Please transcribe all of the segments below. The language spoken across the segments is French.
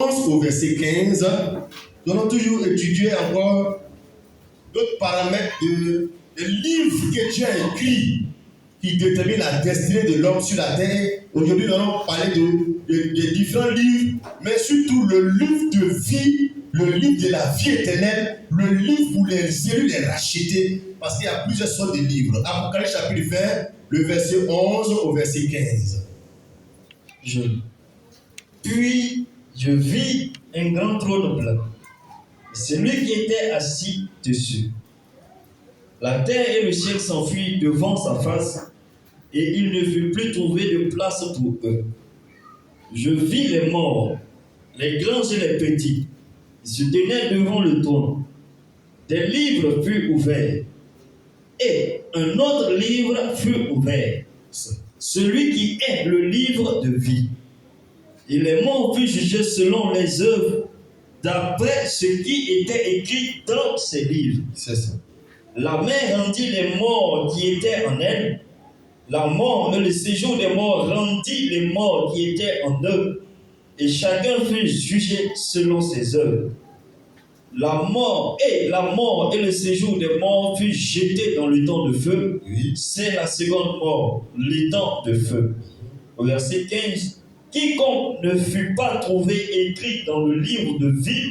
au verset 15, nous allons toujours étudier encore d'autres paramètres de livres que Dieu a écrits qui déterminent la destinée de l'homme sur la terre. Aujourd'hui, nous allons parler de différents livres, mais surtout le livre de vie, le livre de la vie éternelle, le livre pour les élus, les rachetés, parce qu'il y a plusieurs sortes de livres. Apocalypse chapitre 20, le verset 11 au verset 15. Puis je vis un grand trône blanc, celui qui était assis dessus. La terre et le ciel s'enfuirent devant sa face, et il ne fut plus trouvé de place pour eux. Je vis les morts, les grands et les petits, ils se tenaient devant le trône. Des livres furent ouverts, et un autre livre fut ouvert, celui qui est le livre de vie. Et les morts furent jugés selon les œuvres, d'après ce qui était écrit dans ces livres. C'est ça. La mer rendit les morts qui étaient en elle. La mort et le séjour des morts rendit les morts qui étaient en eux. Et chacun fut jugé selon ses œuvres. La mort et le séjour des morts furent jetés dans le temps de feu. Oui. C'est la seconde mort, le temps de feu. Au verset 15. Quiconque ne fut pas trouvé écrit dans le livre de vie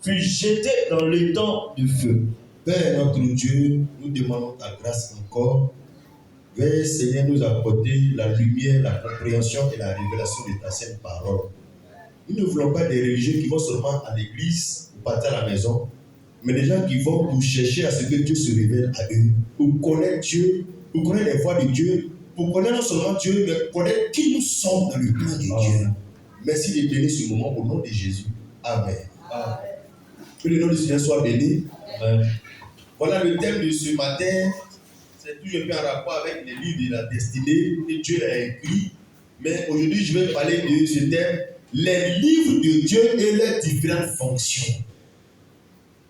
fut jeté dans le temps de feu. Père notre Dieu, nous demandons ta grâce encore. Veuillez, Seigneur, nous apporter la lumière, la compréhension et la révélation de ta sainte parole. Nous ne voulons pas des religieux qui vont seulement à l'église ou partir à la maison, mais des gens qui vont pour chercher à ce que Dieu se révèle à eux, pour connaître Dieu, pour connaître les voies de Dieu, pour connaître non seulement Dieu, mais connaître qui nous sommes dans le plan de Dieu. Merci de bénir ce moment au nom de Jésus. Amen. Amen. Que le nom du Seigneur soit béni. Amen. Voilà le thème de ce matin. C'est toujours un peu en rapport avec les livres de la destinée que Dieu a écrit. Mais aujourd'hui, je vais parler de ce thème, les livres de Dieu et leurs différentes fonctions.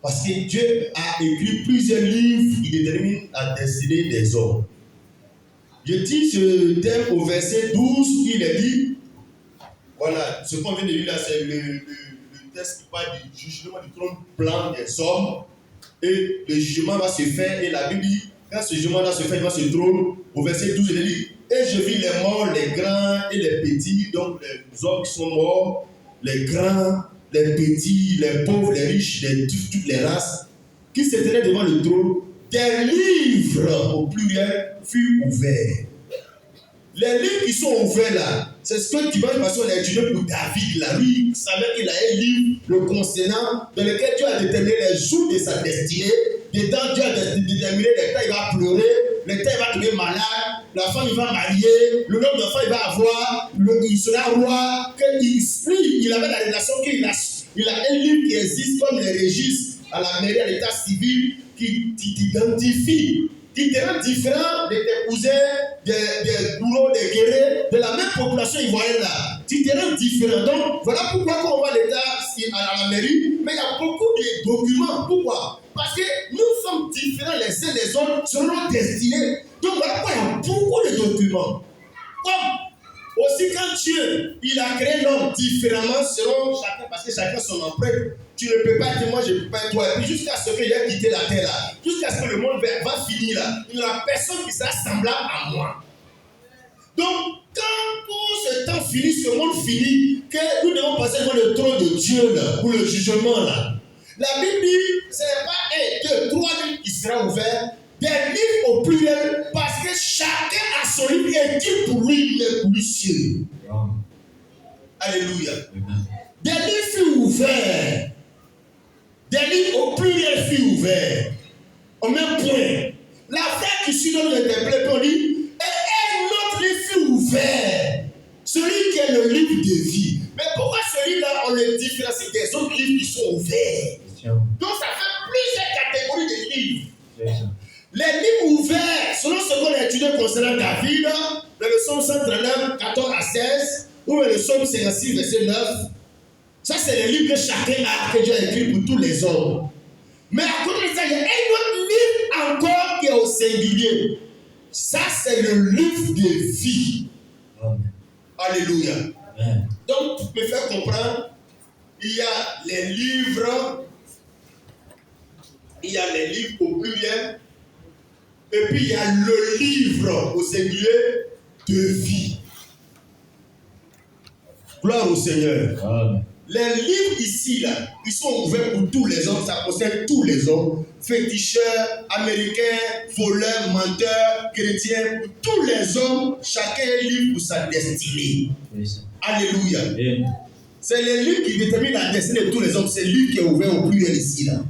Parce que Dieu a écrit plusieurs livres qui déterminent la destinée des hommes. Je dis ce thème au verset 12, il est dit, voilà, ce qu'on vient de lire là, c'est le texte qui parle du jugement du trône blanc des hommes. Et le jugement va se faire, et la Bible dit, quand ce jugement va se faire devant ce trône, au verset 12, il est dit, et je vis les morts, les grands et les petits, donc les hommes qui sont morts, les grands, les petits, les pauvres, les riches, toutes les races, qui se tenaient devant le trône. Des livres, au pluriel, furent ouverts. Les livres qui sont ouverts là, c'est ce que Dimanche passé on a étudié pour David là. Lui, il savait qu'il a un livre le concernant dans lequel Dieu a déterminé les jours de sa destinée. Dedans, Dieu a déterminé les temps il va pleurer, les temps il va tomber malade, la femme il va marier, le nombre d'enfants il va avoir, il sera roi. Lui, il avait la relation qu'il a un livre qui existe comme les registres à la mairie, à l'état civil, qui t'identifie, qui te rend différent de tes cousins, des bourreaux, des guerriers, de la même population ivoirienne là. Tu te rends différent. Donc, voilà pourquoi quand on va à l'état, à la mairie, mais il y a beaucoup de documents. Pourquoi? Parce que nous sommes différents les uns des autres selon notre destinée. Donc, voilà pourquoi il y a beaucoup de documents. Comme aussi quand Dieu, il a créé l'homme différemment selon chacun, parce que chacun son empreinte. Tu ne peux pas dire moi je ne peux pas être toi. Et puis jusqu'à ce qu'il ait quitté la terre là, jusqu'à ce que le monde va finir là, il n'y aura personne qui sera semblable à moi. Donc, quand tout ce temps finit, ce monde finit, que nous devons passer devant le trône de Dieu là, pour le jugement là. La Bible dit, ce n'est pas 1, 2, 3 livres qui seront ouverts, des livres au pluriel, parce que chacun a son livre écrit pour lui, mais pour lui seul. Alléluia. Des livres furent ouverts. Des livres au pluriel furent ouverts. Au même point. La frère qui suit notre interprète, on dit, et un autre livre fut ouvert. Celui qui est le livre de vie. Mais pourquoi celui-là, on le différencie des autres livres qui sont ouverts? Donc ça fait plusieurs catégories de livres. Les livres ouverts, selon ce qu'on a étudié concernant David, dans le psaume 139, 14 à 16, ou dans le psaume 56, verset 9, ça c'est les livres que chacun a, que Dieu a écrit pour tous les hommes. Mais à côté de ça, il y a un autre livre encore qui est au singulier. Ça c'est le livre de vie. Amen. Alléluia. Amen. Donc, pour me faire comprendre, il y a les livres, il y a les livres au pluriel, et puis il y a le livre au singulier de vie. Gloire au Seigneur. Amen. Les livres ici, là, ils sont ouverts pour tous les hommes, ça concerne tous les hommes, féticheurs, américains, voleurs, menteurs, chrétiens, tous les hommes, chacun est libre pour sa destinée. Oui. Alléluia. Amen. C'est les livres qui déterminent la destinée de tous les hommes, c'est le livre qui est ouvert au pluriel ici, là.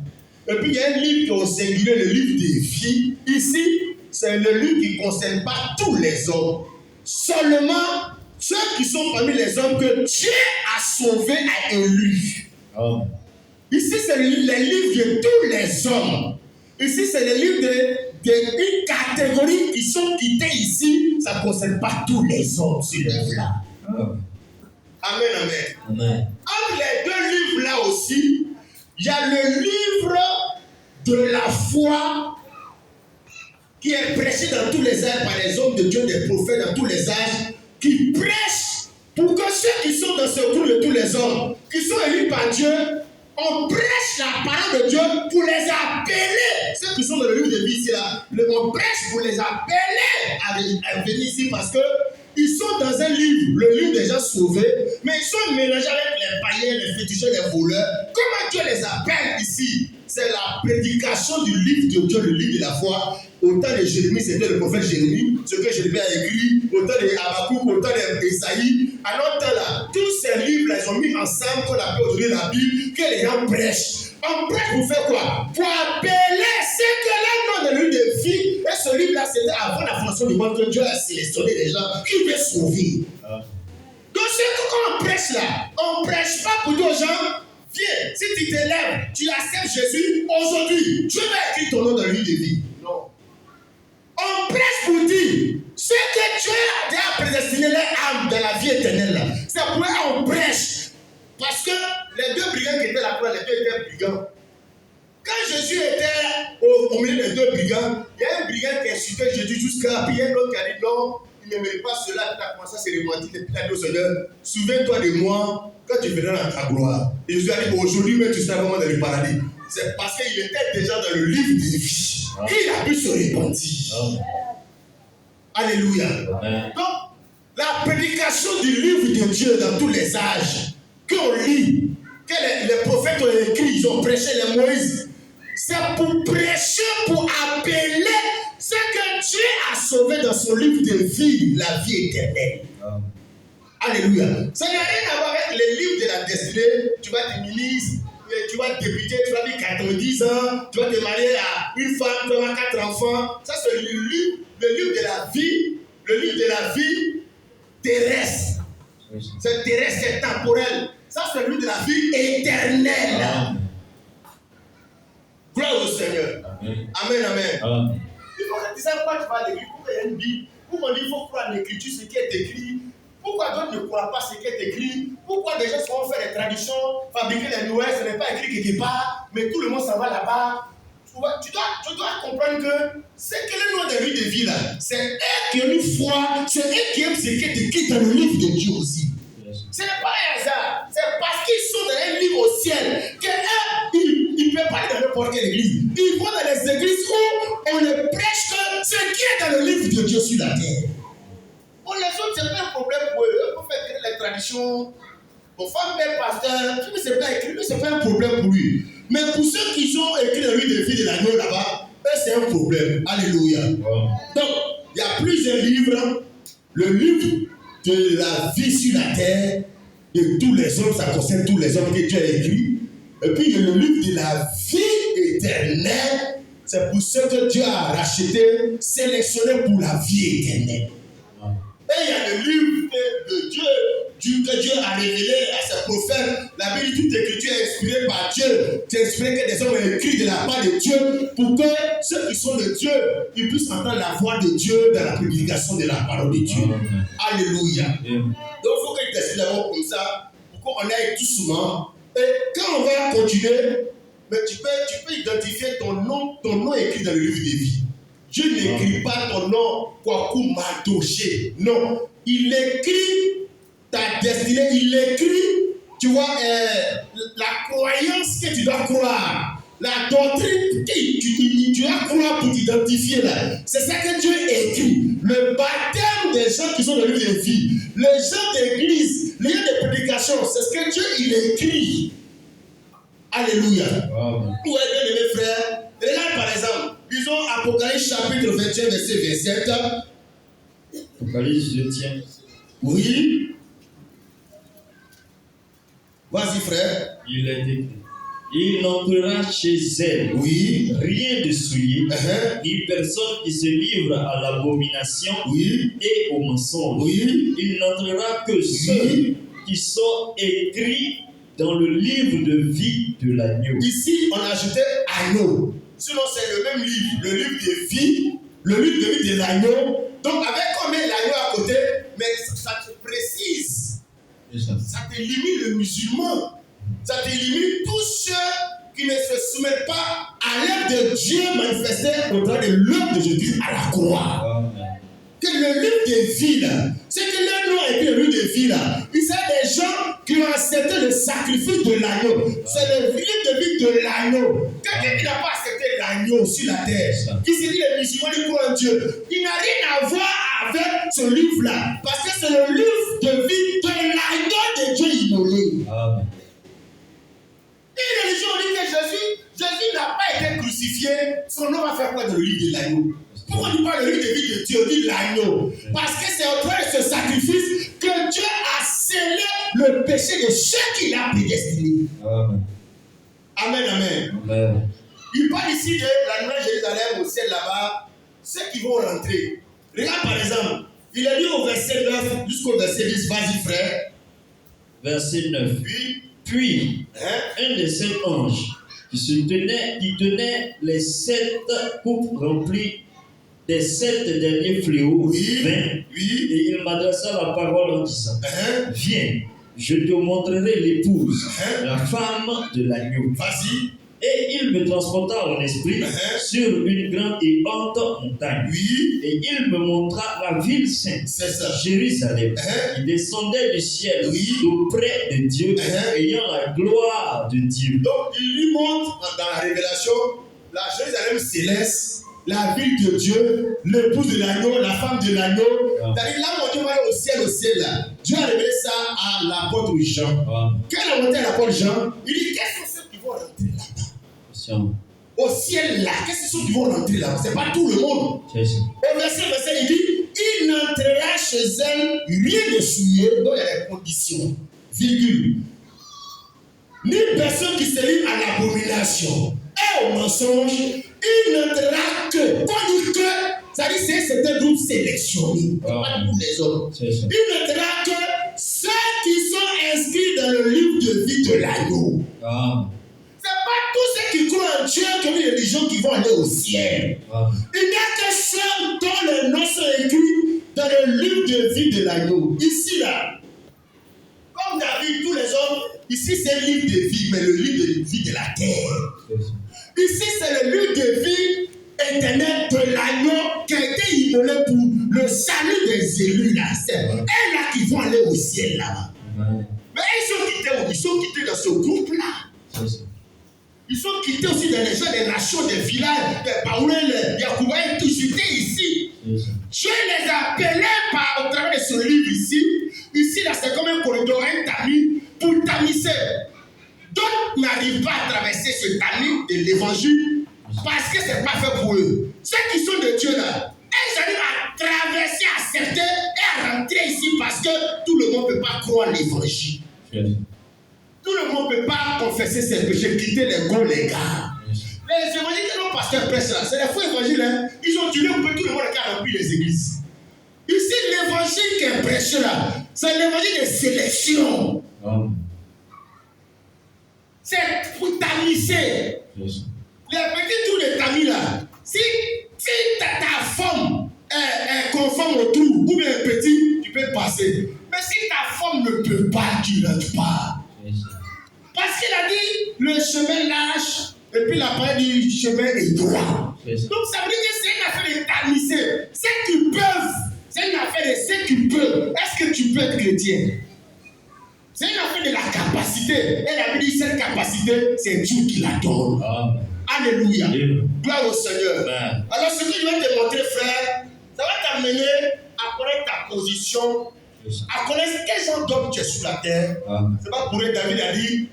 Et puis il y a un livre qui est au singulier, le livre de vie. Ici, c'est le livre qui ne concerne pas tous les hommes, seulement ceux qui sont parmi les hommes que Dieu a sauvés, a élus. Amen. Ici, c'est les livres de tous les hommes. Ici, c'est les livres d'une catégorie qui sont quittés ici. Ça ne concerne pas tous les hommes, ce livre-là. Amen. Amen, amen. Amen. Entre les deux livres-là aussi, il y a le livre de la foi qui est prêché dans tous les âges par les hommes de Dieu, des prophètes dans tous les âges, qui prêchent pour que ceux qui sont dans ce groupe de tous les hommes, qui sont élus par Dieu, on prêche la parole de Dieu pour les appeler. Ceux qui sont dans le livre de vie ici, là, on prêche pour les appeler à venir ici parce que ils sont dans un livre, le livre des gens sauvés, mais ils sont mélangés avec les païens, les féticheurs, les voleurs. Comment Dieu les appelle ici? C'est la prédication du livre de Dieu, le livre de la foi. Au temps de Jérémie, c'était le prophète Jérémie, ce que Jérémie a écrit. Au temps de Habakkuk, au temps d'Esaïe. À notre temps là, tous ces livres, ils ont mis ensemble, qu'on appelle aujourd'hui la Bible, que les gens prêchent. On prêche pour faire quoi? Pour appeler ce que là, dans le livre de vie. Et ce livre-là, c'était avant la fondation du monde que Dieu a sélectionné les gens qui veulent sauver. Donc, c'est que quand on prêche là, on ne prêche pas pour dire aux gens, viens, si tu t'élèves, tu acceptes Jésus, aujourd'hui, Dieu va écrire ton nom dans le livre de vie. Non. On prêche pour dire, ce que Dieu a déjà prédestiné leur âme dans la vie éternelle là, c'est pourquoi on prêche. Parce que les deux brigands qui étaient là, les deux étaient brigands. Quand Jésus était au milieu des deux brigands, il y a un brigand qui insultait Jésus jusqu'à, puis il y a un autre qui a dit non, il ne mérite pas cela, il a commencé à se remonter, et puis il a dit au Seigneur, souviens-toi de moi quand tu viendras dans ta gloire. Et Jésus a dit, aujourd'hui même tu seras vraiment dans le paradis. C'est parce qu'il était déjà dans le livre de vie. Il a pu se repentir. Alléluia. Amen. Donc, la prédication du livre de Dieu dans tous les âges, qu'on lit, que les prophètes ont écrit, ils ont prêché les Moïse, c'est pour prêcher, pour appeler ce que Dieu a sauvé dans son livre de vie, la vie éternelle. Alléluia. Ça n'a rien à voir avec les livres de la destinée. Tu vas être ministre, tu vas débuter, tu vas vivre 90 ans, tu vas te marier à une femme, tu vas avoir 4 enfants. Ça, c'est le livre de la vie, le livre de la vie terrestre. C'est terrestre, c'est temporel. Ça, c'est le livre de la vie éternelle. Amen. Gloire au Seigneur. Amen. Amen, amen. Amen. Il faut que tu sais pourquoi tu vas à l'église, pourquoi il y a une Bible, pourquoi on dit qu'il faut croire en l'écriture, ce qui est écrit. Pourquoi d'autres ne croient pas ce qui est écrit? Pourquoi des gens se font faire des traditions, fabriquer des nouvelles, ce n'est pas écrit quelque part, mais tout le monde s'en va là-bas. Tu dois comprendre que ce que le nom des livres de vie là, c'est eux qui ont une foi, c'est eux qui aiment ce qui est écrit dans le livre de Dieu aussi. Ce n'est pas un hasard, c'est parce qu'ils sont dans un livre au ciel qu'eux, ils ne peuvent pas aller dans n'importe quelle église. Ils vont dans les églises où on ne prêche que ce qui est dans le livre de Dieu sur la terre. Pour les autres, ce n'est pas un problème pour eux. Ils peuvent faire les traditions. Mon femme est pasteur, tu ne sais pas écrire, ce n'est pas un problème pour lui. Mais pour ceux qui ont écrit le livre de vie de l'agneau là-bas, c'est un problème. Alléluia. Wow. Donc, il y a plusieurs livres. Le livre de la vie sur la terre, de tous les hommes, ça concerne tous les hommes que Dieu a écrit. Et puis, il y a le livre de la vie éternelle. C'est pour ceux que Dieu a rachetés, sélectionnés pour la vie éternelle. Et il y a le livre de Dieu que Dieu a révélé à ses prophètes. La Bible, toute écriture est inspirée par Dieu. C'est inspiré que des hommes ont écrit de la part de Dieu pour que ceux qui sont de Dieu, ils puissent entendre la voix de Dieu dans la prédication de la parole de Dieu. Amen. Alléluia. Amen. Donc il faut que tu t'expliques d'abord comme ça, pour qu'on aille tout souvent. Et quand on va continuer, mais tu peux identifier ton nom écrit dans le livre de vie. Dieu n'écrit pas ton nom Kwaku Madoché. Non. Il écrit ta destinée. Il écrit, tu vois, la croyance que tu dois croire, la doctrine que tu dois croire pour t'identifier là, c'est ça que Dieu écrit. Le baptême des gens qui sont dans le livre de vie, les gens d'église, les gens de prédication, c'est ce que Dieu il écrit. Alléluia. Amen. Où est bien aimé frère? Regarde par exemple, disons Apocalypse chapitre 21, verset 27. Apocalypse, je tiens. Oui. Vas-y frère. Il est écrit. Il n'entrera chez elle Oui. rien de souillé, Uh-huh. ni personne qui se livre à l'abomination Oui. et au mensonge. Oui. Il n'entrera que ceux qui sont écrits dans le livre de vie de l'agneau. Ici, on a ajouté agneau. Sinon, c'est le même livre, le livre de vie, le livre de vie de l'agneau. Donc, avec combien l'agneau à côté, mais ça te précise. Ça t'élimine le musulman. Ça t'élimine tous ceux qui ne se soumettent pas à l'œuvre de Dieu manifestée au travers de l'œuvre de Jésus à la croix. Amen. Que le livre de vie là, c'est que leur nom est le livre de vie là. Il s'agit des gens qui ont accepté le sacrifice de l'agneau. C'est le livre de vie de l'agneau. Quelqu'un qui n'a pas accepté l'agneau sur la terre, qui se dit les musulmans, ils croient en Dieu, il n'a rien à voir avec ce livre là. Parce que c'est le livre de vie de l'agneau de Dieu immolé. Amen. Une religion dit que Jésus n'a pas été crucifié, son nom va faire quoi dans le livre de l'agneau? Pourquoi on dit pas le livre de vie de Dieu, on dit l'agneau? Parce que c'est au travers de ce sacrifice que Dieu a scellé le péché de ceux qu'il a prédestinés. Amen. Amen, amen. Amen. Il parle ici de la Nouvelle Jérusalem au ciel là-bas, ceux qui vont rentrer. Regarde par exemple, il a dit au verset 9 jusqu'au verset 10, vas-y frère. Verset 9. Oui. Puis, un des sept anges qui tenait les 7 coupes remplies des 7 derniers fléaux, vint, Oui. et il m'adressa la parole en disant, viens, je te montrerai l'épouse, la femme de l'agneau. Vas-y. Et il me transporta en esprit sur une grande et haute montagne. Oui. Et il me montra la ville sainte, C'est ça. Jérusalem, qui descendait du ciel auprès de Dieu, ayant la gloire de Dieu. Donc, il lui montre dans la révélation la Jérusalem céleste, la ville de Dieu, l'épouse de l'agneau, la femme de l'agneau. C'est-à-dire, là où Dieu va aller au ciel, là, Dieu a révélé ça à l'apôtre Jean. Quand il a monté à l'apôtre Jean, il dit quels sont ceux qui vont rentrer là-bas? Au ciel là, qu'est-ce que ceux qui vont rentrer là? C'est pas tout le monde. Au verset, il dit il n'entrera chez elle rien de souillé, donc il y a des conditions, virgule. Ni personne qui se livre à l'abomination et au mensonge, il n'entrera que, quand il dit que, ça dit c'est un groupe sélectionné, pas tous les autres. Il n'entrera que ceux qui sont inscrits dans le livre de vie de l'agneau. C'est pas tous ceux qui croient en Dieu qui ont une religion qui vont aller au ciel. Il n'y a que ceux dont les noms sont écrits dans le livre de vie de l'agneau. Ici, là, comme David, tous les hommes, ici c'est le livre de vie, mais le livre de vie de la terre. Ici, c'est le livre de vie éternelle de l'agneau qui a été immolé pour le salut des élus, là. C'est eux là qui vont aller au ciel, là-bas. Mais ils sont quittés dans ce groupe-là. Ils sont quittés aussi dans les gens des nations, des villages, des Baoulés, des Yakoubaïs, tous étaient ici. Dieu les a appelés au travers de ce livre ici. Ici, là, c'est comme un corridor, un tamis pour tamiser. D'autres n'arrivent pas à traverser ce tamis de l'évangile parce que ce n'est pas fait pour eux. Ceux qui sont de Dieu, là, ils arrivent à traverser, à accepter et à rentrer ici parce que tout le monde ne peut pas croire l'évangile. Tout le monde ne peut pas confesser ses péchés, quitter les gros, les gars. Les évangéliques que nos pasteurs prêchent là, c'est les faux évangiles. Hein? Ils ont tué un peu tout le monde qui a rempli les églises. Ici, l'évangile qui est prêché là, c'est l'évangile de sélection. C'est pour tamiser. Les petits trous de tamis là, si ta femme est conforme au trou, ou bien petit, tu peux passer. Mais si ta femme ne peut pas, tu ne rentres pas. Parce qu'il a dit le chemin lâche et puis la parole du chemin est droit. Donc ça veut dire que c'est une affaire de tamiser. Ceux qui peuvent, c'est une affaire de ceux qui peuvent. Est-ce que tu peux être chrétien? C'est une affaire de la capacité. Et la Bible dit cette capacité, c'est Dieu qui la donne. Amen. Alléluia. Amen. Gloire au Seigneur. Amen. Alors ce que je vais te montrer, frère, ça va t'amener à connaître ta position, à connaître quel genre d'homme tu es sur la terre. Amen. C'est pas pour rien David a dit,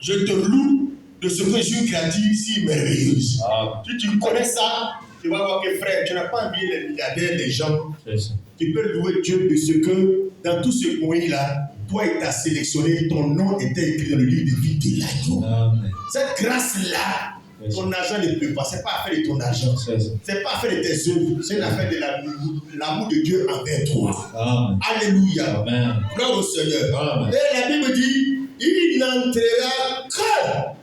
je te loue de ce que Jésus a dit si merveilleuse. Amen. Si tu connais ça, tu vas voir que frère, tu n'as pas envie les milliardaires, les gens. C'est ça. Tu peux louer Dieu de ce que dans tout ce pays-là, toi il t'a sélectionné, ton nom était écrit dans le livre de vie de l'agneau. Amen. Cette grâce-là, ton argent ne peut pas. C'est pas affaire de ton argent. C'est ça. C'est pas affaire de tes œuvres. C'est une affaire de l'amour de Dieu envers toi. Amen. Alléluia. Amen. Gloire au Seigneur. Amen. Et la Bible dit, il n'entrera que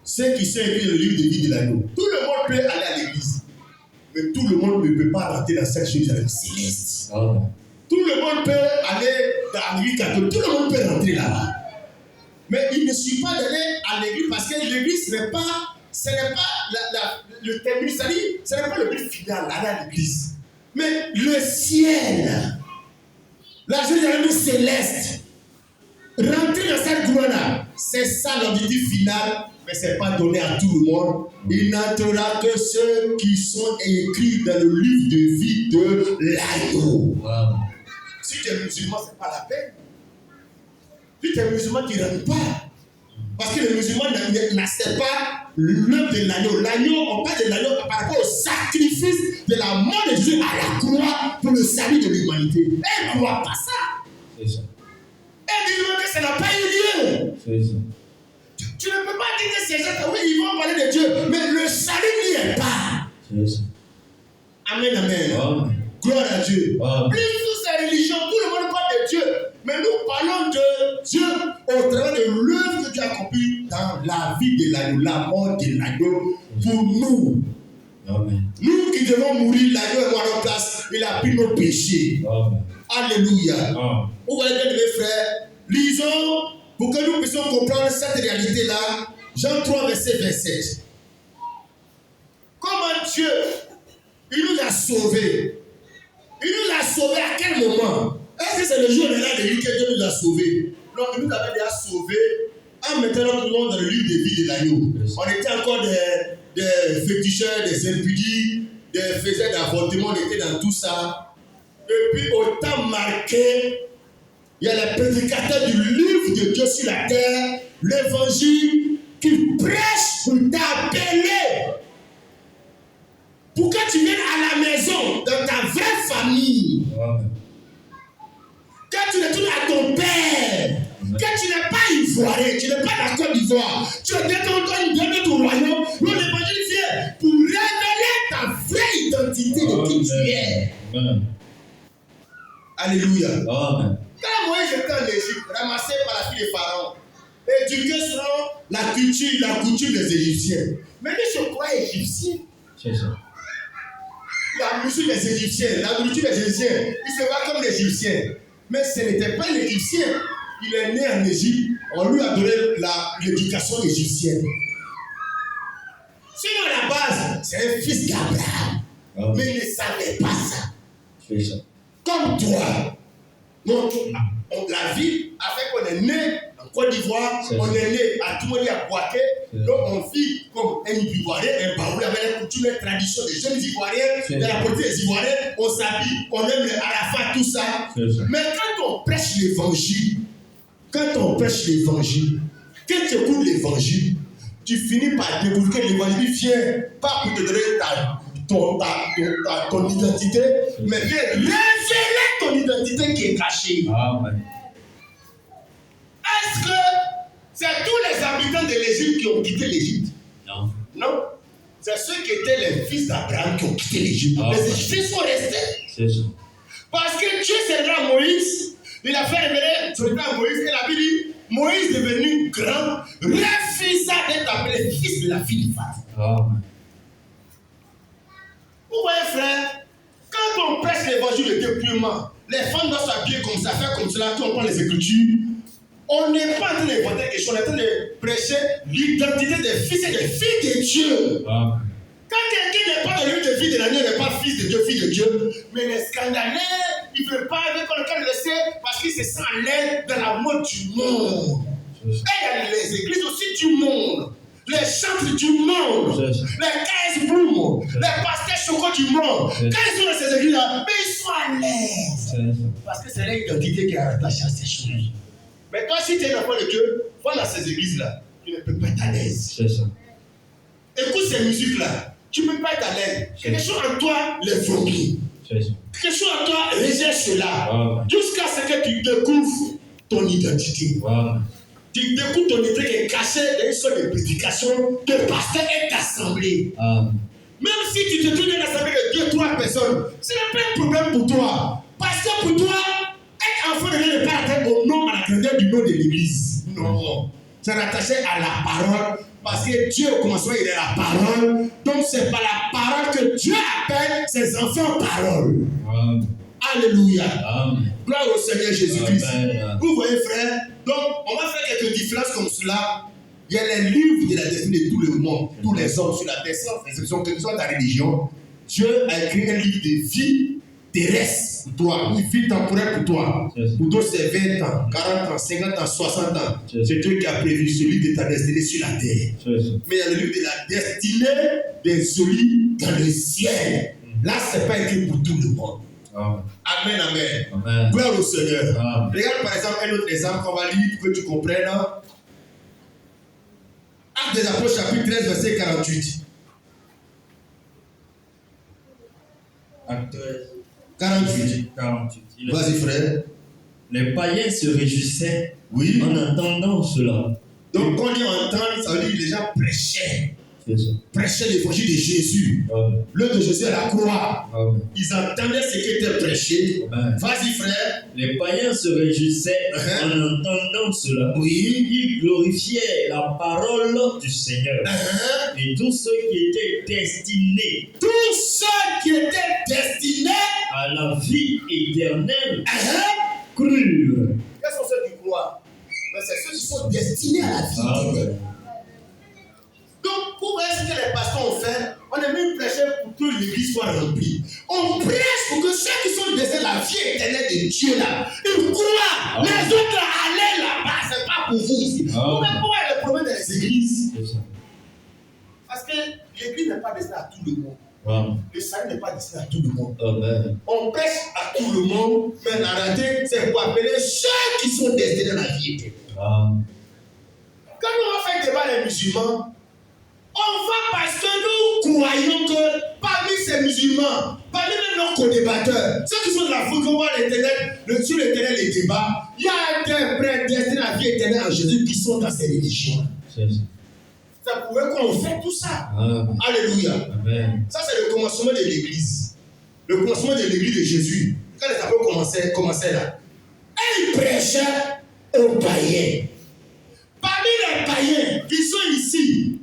ceux qui sont écrits dans le livre de vie de l'agneau. Tout le monde peut aller à l'église. Mais tout le monde ne peut pas rentrer dans cette Jérusalem céleste. Amen. Tout le monde peut aller dans l'église catholique. Tout le monde peut rentrer là-bas. Mais il ne suffit pas d'aller à l'église parce que l'église ce n'est pas le terminus, c'est-à-dire ce n'est pas le but final d'aller à l'église. Mais le ciel, la Jérusalem céleste, rentrer dans cette gloire-là, c'est ça l'objectif final, mais ce n'est pas donné à tout le monde. Il n'entrera que ceux qui sont écrits dans le livre de vie de l'agneau. Amen. Si tu es musulman, ce n'est pas la peine. Si tu es musulman, tu ne rentres pas. Parce que les musulmans n'acceptent pas l'œuvre de l'agneau. L'agneau, on parle de l'agneau par rapport au sacrifice de la mort de Jésus à la croix pour le salut de l'humanité. Ils ne croient pas ça. C'est ça. Ils disent que ça n'a pas eu lieu. C'est ça. Tu ne peux pas dire que ces gens, oui, ils vont parler de Dieu, mais le salut n'y est pas. C'est ça. Amen, amen. Amen. Gloire à Dieu. Amen. Plus toutes ces religions, tout le monde parle de Dieu. Mais nous parlons de Dieu au travers de l'œuvre que Dieu a accomplie dans la vie de l'agneau, la mort de l'agneau pour nous. Amen. Nous qui devons mourir, l'agneau est mort à notre place, il a pris nos péchés. Amen. Alléluia. Amen. Vous voyez bien, mes frères, lisons pour que nous puissions comprendre cette réalité-là. Jean 3, verset 27. Comment Dieu, il nous a sauvés. Il nous a sauvés à quel moment? Est-ce que c'est le jour de l'an de vie que Dieu nous a sauvés? Non, il nous avait déjà sauvés en mettant notre nom dans le livre de vie de l'agneau. On était encore des féticheurs, des impudiques, des faiseurs d'avortement, on était dans tout ça. Et puis au temps marqué, il y a les prédicateurs du livre de Dieu sur la terre, l'évangile, qui prêche pour t'appeler. Pour que tu viennes à la maison, dans ta vraie famille. Amen. Que tu retournes à ton père. Que tu n'es pas ivoirien, tu n'es pas d'accord d'Ivoire. Tu es de ton royaume. L'évangile vient pour révéler ta vraie identité de qui tu es. Amen. Alléluia. Amen. Quand Moïse était en Égypte, ramassé par la fille de Pharaon, éduqué selon la coutume des Égyptiens. Mais lui se croit égyptien. C'est ça. La musique des Égyptiens, la nourriture des Égyptiens, il se voit comme l'Égyptien. Mais ce n'était pas l'Égyptien. Il est né en Égypte, on lui a donné l'éducation égyptienne. Sinon, à la base, c'est un fils d'Abraham. Mais il ne savait pas ça. C'est ça. Comme toi. Donc, la vie a fait qu'on est né en Côte d'Ivoire, on est né à Toumouni à Boaké, donc on vit comme un Ivoirien, un Baoulé avec les coutumes, les traditions des jeunes Ivoiriens, de la politique des Ivoiriens, on s'habille, on aime les Arafat, tout ça. Mais quand on prêche l'évangile, que tu écoutes l'évangile, tu finis par découvrir que l'évangile vient pas pour te donner ton identité, mais vient révéler ton identité qui est cachée. Amen. Est-ce que c'est tous les habitants de l'Égypte qui ont quitté l'Égypte? Non. Non. C'est ceux qui étaient les fils d'Abraham qui ont quitté l'Égypte. Les Égyptiens sont restés. C'est ça. Parce que Dieu s'est donné à Moïse. Il a fait révéler son état à Moïse. Et la Bible dit, Moïse devenu grand, refusa d'être appelé fils de la fille de Pharaon. Amen. Vous voyez, frère, quand on prêche l'évangile de dépouillement, les femmes doivent s'habiller comme ça, faire comme cela, quand on prend les Écritures. On n'est pas en train d'inventer quelque chose, on est en train de prêcher l'identité des fils et des filles de Dieu. Amen. Quand quelqu'un n'est pas dans l'une de vie de l'agneau, n'est pas fils de Dieu, fille de Dieu, mais il est scandaleux, il ne veut pas avec lequel le laisser parce qu'il se sent à l'aise dans la mode du monde. Et il y a les églises aussi du monde, les chantres du monde, les KS Bloom, les pasteurs chocos du monde. Quand ils sont dans ces églises-là, mais ils sont à l'aise. Parce que c'est l'identité qui est attachée à ces choses. Mais toi, si tu es un enfant de Dieu, va dans ces églises-là, tu ne peux pas être à l'aise. Écoute ces musiques-là, tu ne peux pas être à l'aise. Quelque chose en toi les vomit. Quelque chose en toi rejette cela. Jusqu'à ce que tu découvres ton identité. Tu découvres ton identité qui est cachée dans une sorte de prédication de pasteur et d'assemblée. Même si tu te trouves dans une assemblée de 2-3 personnes, ce n'est pas un problème pour toi. Parce que pour toi, être enfant de Dieu n'est pas attaché au nom, à la grandeur du nom de l'église. Non. C'est rattaché à la parole. Parce que Dieu, au commencement, il est la parole. Donc, c'est par la parole que Dieu appelle ses enfants parole. Alléluia. Gloire au Seigneur Jésus-Christ. Vous voyez, frère, donc, on va faire quelques différences comme cela. Il y a les livres de la destinée de tout le monde, tous les hommes sur la terre, sans exception, que ce soit ta religion. Dieu a écrit un livre de vie terrestre pour toi, une vie temporaire pour toi. Pour toi, c'est 20 ans, 40 ans, 50 ans, 60 ans. C'est Dieu qui a prévu celui de ta destinée sur la terre. Mais il y a le livre de la destinée de celui dans le ciel. Là, ce n'est pas écrit pour tout le monde. Amen, amen. Gloire au Seigneur. Regarde par exemple un autre exemple qu'on va lire pour que tu comprennes. Actes des Apôtres, chapitre 13, verset 48. Acte 13. 48. Vas-y, frère. Les païens se réjouissaient Oui. en entendant cela. Donc, quand on dit entendre, ça veut dire que les gens prêchaient. Prêchaient l'évangile de Jésus. L'œuvre de Jésus à la croix. Ils entendaient ce qui était prêché. Vas-y, frère. Les païens se réjouissaient en entendant cela. Oui. Ils glorifiaient la parole du Seigneur. Et tous ceux qui étaient destinés. Tous ceux qui étaient destinés à la vie éternelle crurent. Quels sont ceux qui croient? Mais c'est ceux qui sont destinés à la vie éternelle. Donc, pour voir ce que les pasteurs ont fait, on est même prêché pour que l'église soit remplie. On prêche pour que ceux qui sont destinés à la vie éternelle de Dieu là, ils croient. Les autres allaient là-bas, c'est pas pour vous ici. Pourquoi il y a le problème dans les églises? Parce que l'église n'est pas destinée à tout le monde. Le salut n'est pas destiné à tout le monde. On prêche à tout le monde, mais en réalité, c'est pour appeler ceux qui sont destinés à la vie éternelle. Quand on va faire débat les musulmans, on va parce que nous croyons que parmi ces musulmans, parmi même nos co-débatteurs, ceux qui sont de la foule, qu'on voit l'éternel, le Dieu l'éternel, les débats, il y a des prédestinés à la vie éternelle en Jésus qui sont dans ces religions. Ça pouvait qu'on fait tout ça. Alléluia. Ça, c'est le commencement de l'église. Le commencement de l'église de Jésus. Quand les apôtres commençaient là, ils prêchaient aux païens. Parmi les païens qui sont ici,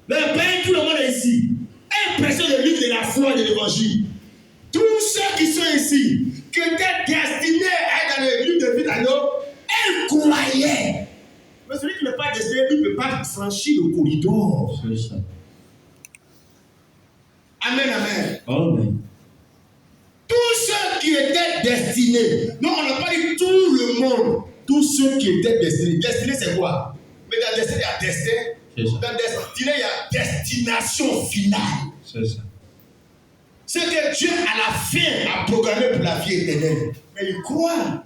les païens, tout le monde est ici. Ils prêchaient le livre de la foi et de l'évangile. Tous ceux qui sont ici, qui étaient destinés à être dans le livre de vie d'agneau, ils croyaient. Mais celui qui n'est pas destiné, lui ne peut pas franchir le corridor. Amen, amen. Tous ceux qui étaient destinés. Non, on n'a pas dit tout le monde. Tous ceux qui étaient destinés. Destiné, c'est quoi? Mais dans destinée, il y a destin. Dans destiné, il y a destination finale. C'est que Dieu, à la fin, a programmé pour la vie éternelle. Mais il croit.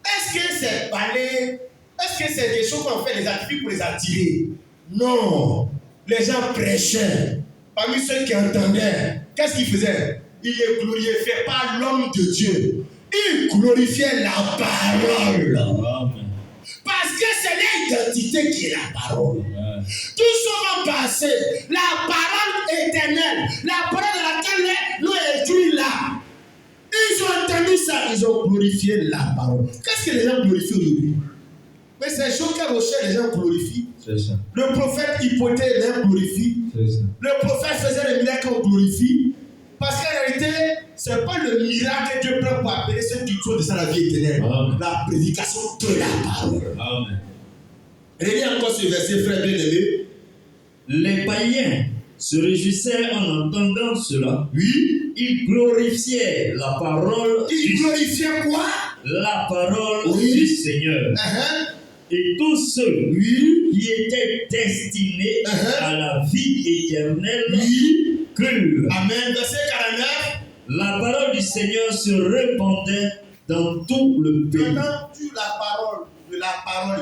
Est-ce que c'est parler? Est-ce que c'est des choses qu'on fait des activités pour les attirer? Non. Les gens prêchaient. Parmi ceux qui entendaient, qu'est-ce qu'ils faisaient? Ils ne glorifiaient pas l'homme de Dieu. Ils glorifiaient la parole. Parce que c'est l'identité qui est la parole. Tout ce qu'on passé, la parole éternelle, la parole de laquelle nous écrit là. Ils ont entendu ça, ils ont glorifié la parole. Qu'est-ce que les gens glorifient aujourd'hui? Mais c'est Joker Rocher, les gens glorifient. Le prophète Hypothèse, les gens glorifient. Le prophète faisait les miracles, on glorifie. Parce qu'en réalité, ce n'est pas le miracle que Dieu prend pour appeler ceux qui sont de la vie éternelle. La prédication de la parole. Relis encore ce verset, frère bien-aimé. Les païens se réjouissaient en entendant cela. Oui. Ils glorifiaient la parole Il glorifiait quoi? la parole Oui. du Seigneur. Uh-huh. Et tous ceux Oui. qui étaient destinés Uh-huh. à la vie éternelle Oui. crurent. Amen. Verset 49. La parole du Seigneur se répandait dans tout le pays. Maintenant, tu la parole,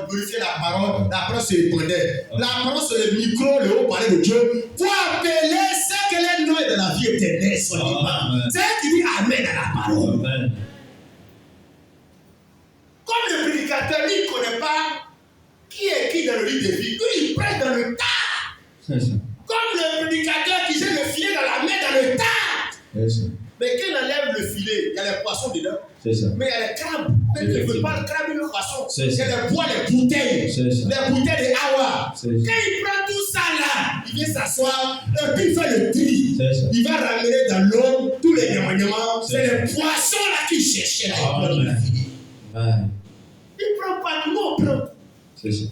glorifier la parole se répandait. La parole sur le micro, le haut-parleur de Dieu, pour appeler ce que les noms de la vie éternelle sont libres. C'est elle qui dit Amen à la parole. Amen. Comme le prédicateur, lui, il ne connaît pas qui est qui dans le livre de vie. Lui, il prête dans le tas. C'est ça. Comme le prédicateur qui jette le filet dans la main dans le tas. C'est ça. Mais quand il enlève le filet, il y a les poissons dedans. C'est ça. Mais il y a les crabes. Mais il ne veut pas le crabe et le poisson. C'est Il y ça. a les bois, les bouteilles. C'est ça. Les bouteilles de Hawa. C'est Quand ça. il prend tout ça là, il vient s'asseoir et puis il fait le tri. C'est ça. Il va ramener dans l'eau tous les témoignements. C'est C'est ça. les poissons là qu'il cherchait là. Il prend Amen. le filet. Amen. Il prend pas, nous on prend. C'est ça.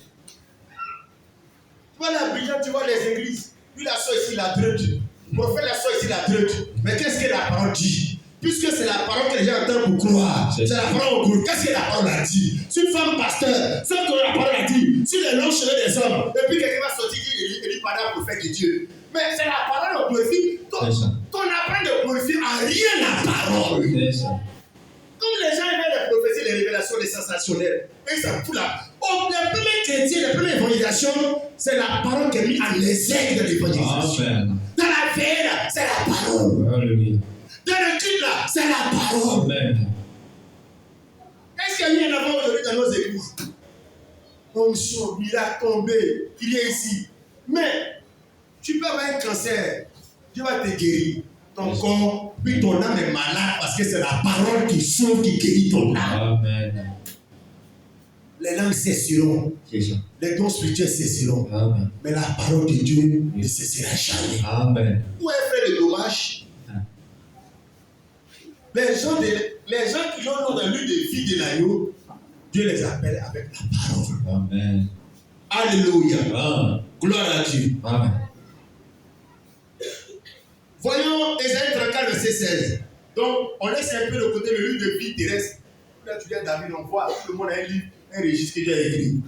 Tu vois l'Abidjan, tu vois les églises. Lui la soeur ici, la dreute. Le prophète la soeur ici, la dreute. Mais qu'est-ce que la parole dit? Puisque c'est la parole que les gens entendent pour croire. C'est C'est la parole au cours. Qu'est-ce que la parole a dit? Si une femme pasteur, ce que la parole a dit, sur les longs cheveux des hommes, et puis quelqu'un va sortir et dit pendant prophète de Dieu. Mais c'est la parole au glorifie. C'est ça. Qu'on apprend de glorifier en rien la parole. C'est ça. Comme les gens aiment les prophéties, les révélations, les sensationnelles, et ça fout là. Oh, les premiers chrétiens, les premières évangélisations, c'est la parole qui est mise en exergue de l'évangélisation. Amen. Dans la veille, là, c'est la parole. Alléluia. Dans le culte, là, c'est la parole. Amen. Qu'est-ce qu'il y a mis en avant aujourd'hui dans nos églises? Onction, miracle tombé, il est ici. Mais, tu peux avoir un cancer, Dieu va te guérir. Ton corps, puis ton âme est malade parce que c'est la parole qui sauve, qui guérit ton âme. Amen. Les langues cesseront, C'est ça. les dons spirituels cesseront. Amen. Mais la parole de Dieu ne cessera jamais. Amen. Où est fait le dommage? Les gens qui ont dans lui de vie de l'agneau, Dieu les appelle avec la parole. Amen. Alléluia. Amen. Gloire à Dieu. Amen. Voyons Ésaïe 34, verset 16. Donc, on laisse un peu de côté le livre de vie terrestre. Là, tu viens David, on voit, tout le monde a un livre, un registre que Dieu a écrit.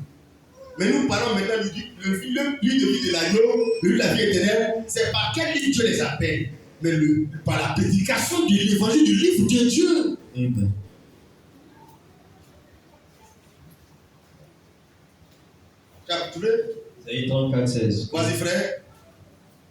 Mais nous parlons maintenant du livre de vie de l'agneau, le livre de la vie éternelle. C'est par quel livre Dieu les appelle? Mais par la prédication de l'évangile du livre de Dieu. Amen. Tu as trouvé? Isaïe 34, 16. Vas-y, frère.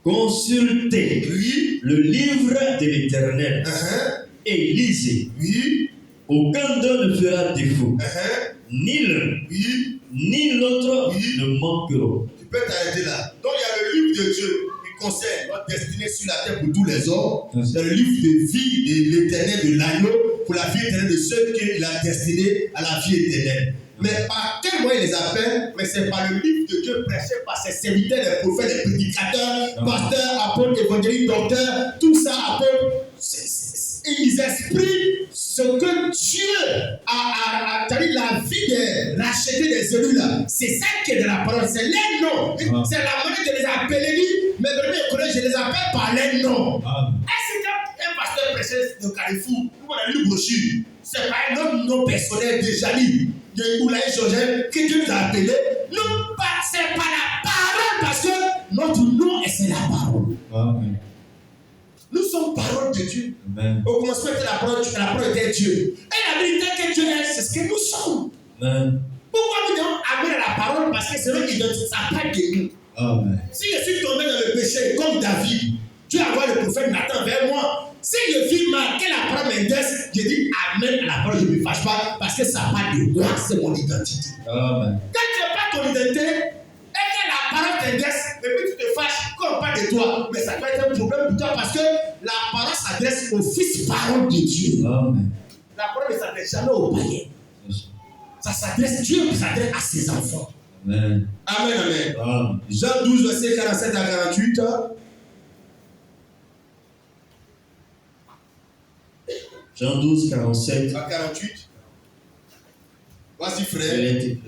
Consultez Oui. le livre de l'Éternel Uh-huh. et lisez. Oui. Aucun d'eux ne fera défaut. Uh-huh. Ni l'un, Oui. ni l'autre Oui. ne manqueront. Tu peux t'arrêter là. Donc, il y a le livre de Dieu qui concerne notre destinée sur la terre pour tous les hommes. C'est le livre de vie de l'éternel de l'agneau pour la vie éternelle de ceux qu'il a destinés à la vie éternelle. Mais par quel moyen il les appelle? Mais c'est par le livre de Dieu prêché par ses serviteurs, les prophètes, les prédicateurs, pasteurs, apôtres, évangélistes, docteurs, tout ça, apôtres. Ils expriment ce que Dieu a dit, la vie de racheter des élus là. C'est ça qui est de la parole, c'est les noms. C'est la manière de les appeler. Mais vraiment, je les appelle par les noms. Est-ce que un pasteur prêchait de Carrefour, nous on a lu le brochure, c'est pas un autre nom personnel déjà lu, de Oulaï Joseph, que Dieu nous a appelé? Non, c'est pas la parole, parce que notre nom, c'est la parole. Amen. Nous sommes parole de Dieu. Amen. Au commencement était la parole était Dieu. Et la vérité que Dieu est, c'est ce que nous sommes. Amen. Pourquoi nous devons amener la parole? Parce que c'est lui qui donne sa part de nous. Amen. Si je suis tombé dans le péché comme David, Dieu envoie le prophète Nathan vers moi. Si je vis mal, que la parole m'intéresse, je dis Amen à la parole, je ne me fâche pas parce que ça part de moi, c'est mon identité. Amen. Quand tu n'as pas ton identité, et que la parole t'intéresse, et puis tu te fâches quand on parle de toi, mais ça peut être un problème pour toi parce que la parole s'adresse au fils parole de Dieu. Amen. La parole ne s'adresse jamais aux païens. Ça s'adresse, Dieu s'adresse à ses enfants. Amen. Amen, amen. Amen. Jean 12, verset 47 à 48. Jean 12, 47. À 48. Voici, Il frère. est écrit.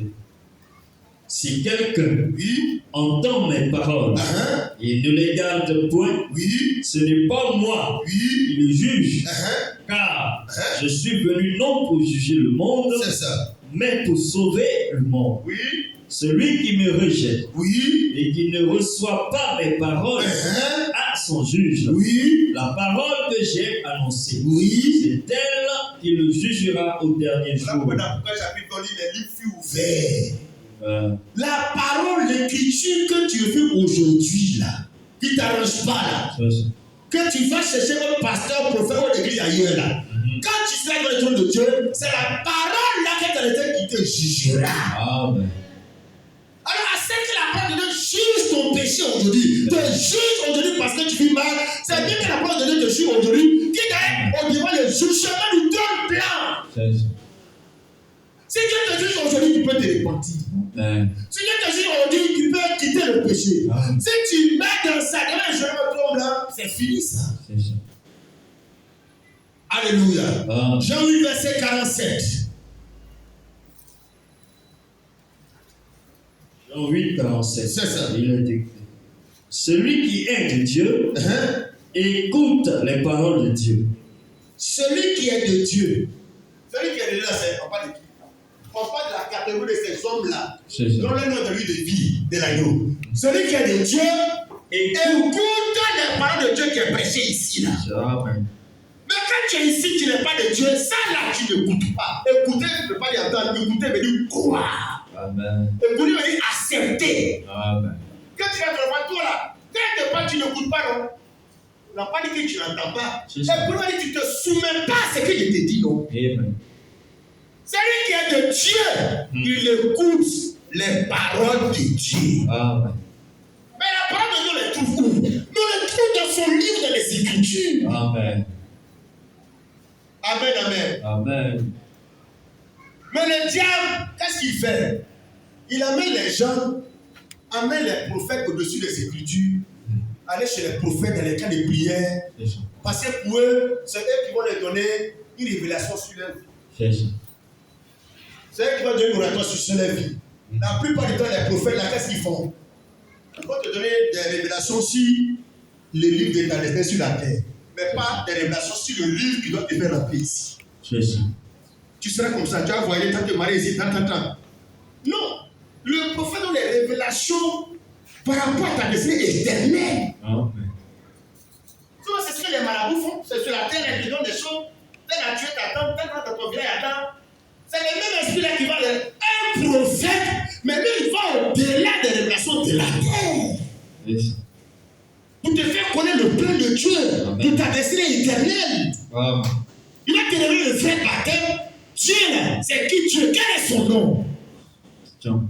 Si quelqu'un Oui. entend mes paroles Uh-huh. et ne les garde point, Oui. ce n'est pas moi Oui. qui le juge, Uh-huh. car je suis venu non pour juger le monde, C'est ça. mais pour sauver le monde. Oui. Celui qui me rejette Oui. et qui ne reçoit pas mes paroles Uh-huh. a son juge. Oui. La parole que j'ai annoncée, Oui. c'est elle qui le jugera au dernier jour. Dans Apocalypse chapitre, on lit les livres furent ouverts. Euh, La parole, l'écriture que tu fais aujourd'hui là, qui ne t'arrange pas là, ça, c'est- que tu vas chercher un pasteur, prophète ou l'église ailleurs là, quand tu seras dans le trône de Dieu, c'est la parole là qui te jugera. Amen. Alors, à ce que la parole de Dieu juge ton péché aujourd'hui, te juge aujourd'hui parce que tu vis mal, c'est bien que la parole de Dieu te juge aujourd'hui, qui est au devant le jugement du trône blanc. Ça, c'est- Si Dieu te juge aujourd'hui, tu peux te repentir. Amen. Si Dieu te juge aujourd'hui, tu peux quitter le péché. Amen. Si tu mets dans sa devant le jugement du trône blanc, c'est fini ça. C'est ça. Alléluia. Amen. Jean 8, verset 47. Jean 8, 47. C'est ça. Il est écrit. Celui qui est de Dieu Hein? écoute les paroles de Dieu. Celui qui est de Dieu. Celui qui est de Dieu, c'est on parle de qui? On parle de la catégorie de ces hommes-là. C'est ça. Dont le nom de lui de vie, de l'agneau. Celui qui est de Dieu, écoute les paroles de Dieu qui est prêché ici là. Amen. Mais quand tu es ici, tu n'es pas de Dieu, ça là, tu n'écoutes pas. Écouter ne veut pas dire entendre. Écouter veut dire croire. Amen. Écouter veut dire accepter. Amen. Quand tu vas devant toi là, quand tu pas, tu n'écoutes pas, non. On n'a pas dit que tu n'entends pas. C'est ça. Écoute, tu ne te soumets pas à ce que je te dis, non. Amen. Celui qui est de Dieu, il écoute les paroles de Dieu. Amen. Mais la parole de Dieu, on les trouve où? Nous les trouvons dans son livre, dans les Écritures. Amen. Amen, amen. Amen. Mais le diable, qu'est-ce qu'il fait? Il amène les gens, amène les prophètes au-dessus des Écritures, aller chez les prophètes dans les cas de prière, C'est ça. parce que pour eux, c'est eux qui vont leur donner une révélation sur leur vie. C'est ça. C'est eux qui vont donner une révélation sur leur vie. La plupart du temps, les prophètes, là, qu'est-ce qu'ils font? Ils vont te donner des révélations sur le livre de ta destinée sur la terre, mais pas des révélations sur le livre qui doit te faire rentrer ici. C'est ça. Tu seras comme ça, tu vas voyer, tant te marier ici, tant. Non, le prophète donne les révélations par rapport à ta destinée éternelle. Amen. Tu vois, c'est ce que les marabouts font, c'est sur la terre, ils donnent des choses, tel a tué ta tante, tel dans ton village attend. C'est le même esprit là qui va un prophète, mais lui il va au-delà des révélations de la terre. C'est ça. Pour te faire connaître le plan de Dieu, Amen. de ta destinée éternelle. Amen. Il va te donner le vrai baptême. Dieu là, c'est qui Dieu? Quel est son nom? Tiens.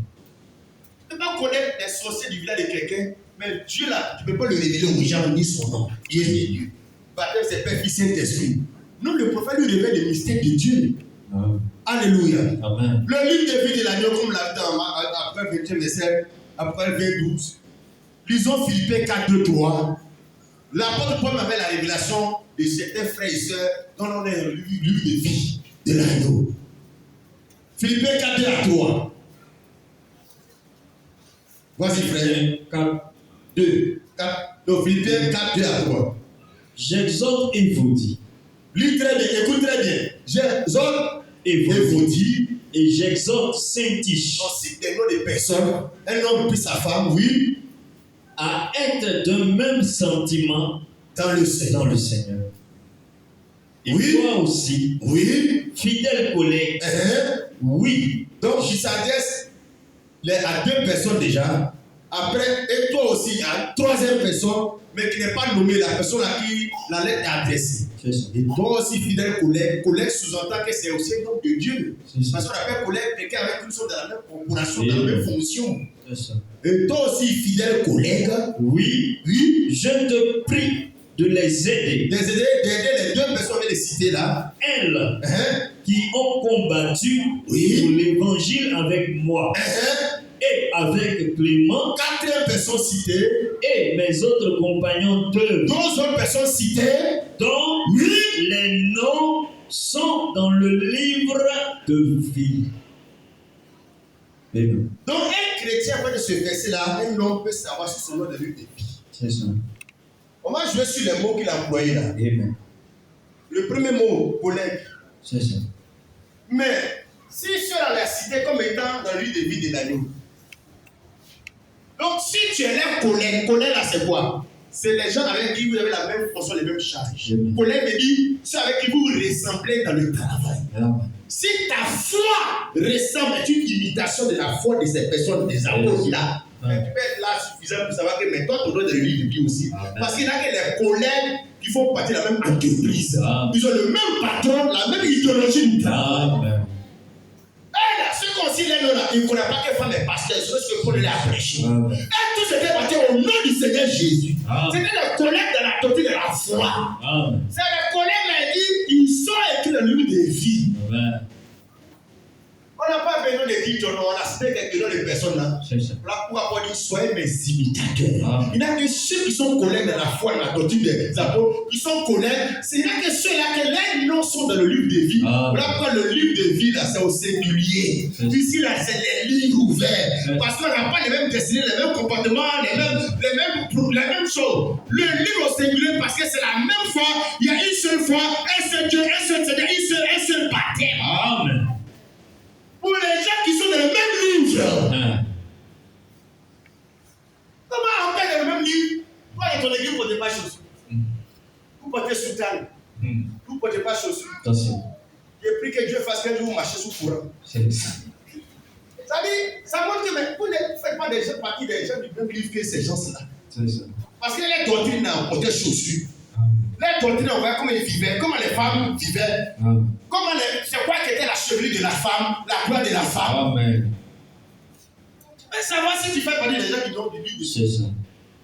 Tu ne peux pas connaître les sorciers du village de quelqu'un, mais Dieu là, tu ne peux pas le révéler aux gens ni son nom. Dieu est Dieu. Baptême, c'est Père, Fils, Saint-Esprit. Non, le prophète lui révèle le mystère de Dieu. Amen. Alléluia. Amen. Le livre de vie de l'agneau, comme l'a dit après 21 verset, après 12. Lisons Philippiens 4, 2, 3. L'apôtre Paul avait la révélation de certains frères et sœurs dont on est le livre de vie de l'agneau. Philippiens 4, 2 à 3. Vas-y, frère. 4. 2, 4. Donc, Philippiens 4, 2 à 3. J'exhorte et vous dis. Lis très bien, écoute très bien. J'exhorte Et et vous dis. Et j'exhorte Saint-Tiche On cite des noms de personnes, un homme puis sa femme, oui, à être d'un même sentiment dans le Seigneur. dans le Seigneur. Et Oui. toi aussi, Oui. fidèle collègue, oui, Donc, il s'adresse à deux personnes déjà. Après, et toi aussi, à une troisième personne, mais qui n'est pas nommée, la personne à qui la lettre est adressée. c'est ça. Et toi aussi, fidèle collègue, collègue sous-entend que c'est aussi un nom de Dieu. C'est ça. Parce qu'on appelle collègue quelqu'un avec une sorte dans la même corporation, Oui. dans la même fonction. C'est ça. Et toi aussi, fidèle collègue, Oui, oui, je te prie de les aider, d'aider les deux personnes que je citer là. elles Hein? qui ont combattu Oui. pour l'évangile avec moi Hein? et avec Clément Quatrième personne citée. et mes autres compagnons d'œuvre, Deux autres personnes citées. dont Oui. les noms sont dans le livre de vie. Amen. Donc, un chrétien, après de ce verset-là, un homme peut savoir sur son nom de lutte de vie. C'est ça. On va jouer sur les mots qu'il a employés là. Amen. Le premier mot, collègue. C'est ça. Mais si cela l'a cité comme étant dans lui de vie de l'agneau. Donc si tu es là, collègue là c'est quoi? C'est les gens avec qui vous avez la même fonction, les mêmes charges. Collègue me dit, ceux avec qui vous vous ressemblez dans le travail. Amen. Si ta foi ressemble à une imitation de la foi de ces personnes, des apôtres là, mais tu peux être là suffisant pour savoir que mais toi, tu dois de lui de vie aussi. Amen. Parce qu'il y a que les collègues qui font partie de la même entreprise. Amen. Ils ont le même patron, la même idéologie du travail. Amen. Et là, ceux qu'on s'y lève là, ils ne connaissent pas que femme est pasteur, c'est ce que Paul l'a prêché. Amen. Et tout c'était parti au nom du Seigneur Jésus. Amen. C'était les collègues de la doctrine de la foi. Amen. C'est les collègues qui disent, ils sont écrits dans le livre de vie. Amen. On n'a pas besoin de dire ton nom, on a cité quelques noms de personnes là. C'est ça. Là, pour avoir dit, soyez mes imitateurs. Amen. Il n'y a que ceux qui sont collègues dans la foi, dans la doctrine des apôtres, qui sont collègues. C'est là que ceux-là, que les noms sont dans le livre de vie. Amen. Là, pourquoi le livre de vie, là, c'est au singulier. Ici, là, c'est les livres ouverts. Parce qu'on n'a pas les mêmes destinées, les mêmes comportements, les mêmes choses. Le livre au singulier, parce que c'est la même foi. Il y a une seule foi, un seul Dieu, un seul Seigneur, un seul baptême. Amen. Pour les gens qui sont dans le même livre. Amen. Comment on fait dans le même livre? Toi et ton église, vous ne portez pas chaussures. Vous portez soutane. Vous ne portez pas chaussures. Attention. J'ai pris que Dieu fasse qu'un jour vous marchez sous courant. C'est ça. Ça dit, ça montre que vous ne faites pas des gens partie des gens du même livre que ces gens-là. C'est ça. Parce que les doctrines portaient chaussures. Les doctrines, on voit comment ils vivaient, comment les femmes vivaient. Amen. C'est quoi qui était la chevelure de la femme, la gloire de la femme. Amen. Tu peux savoir si tu fais partie des gens qui donnent du livre de C'est ça.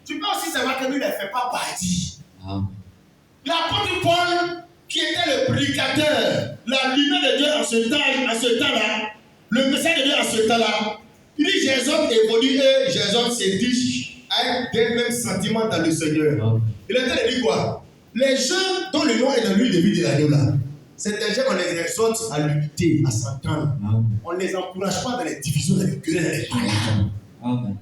Tu peux aussi savoir que lui ne fait pas partie. Amen. L'apôtre Paul, qui était le prédicateur, la lumière de Dieu en ce temps-là, le message de Dieu en ce temps-là, il dit j'exhorte évolue et j'exhorte séduit avec des mêmes sentiments dans le Seigneur. Amen. Il est en train de dire quoi? Les gens dont le nom est dans l'huile de vie de l'agneau là, c'est des gens qu'on les exhorte à lutter, à s'entendre. On ne les encourage pas dans les divisions, dans les querelles, dans les palabres. Amen.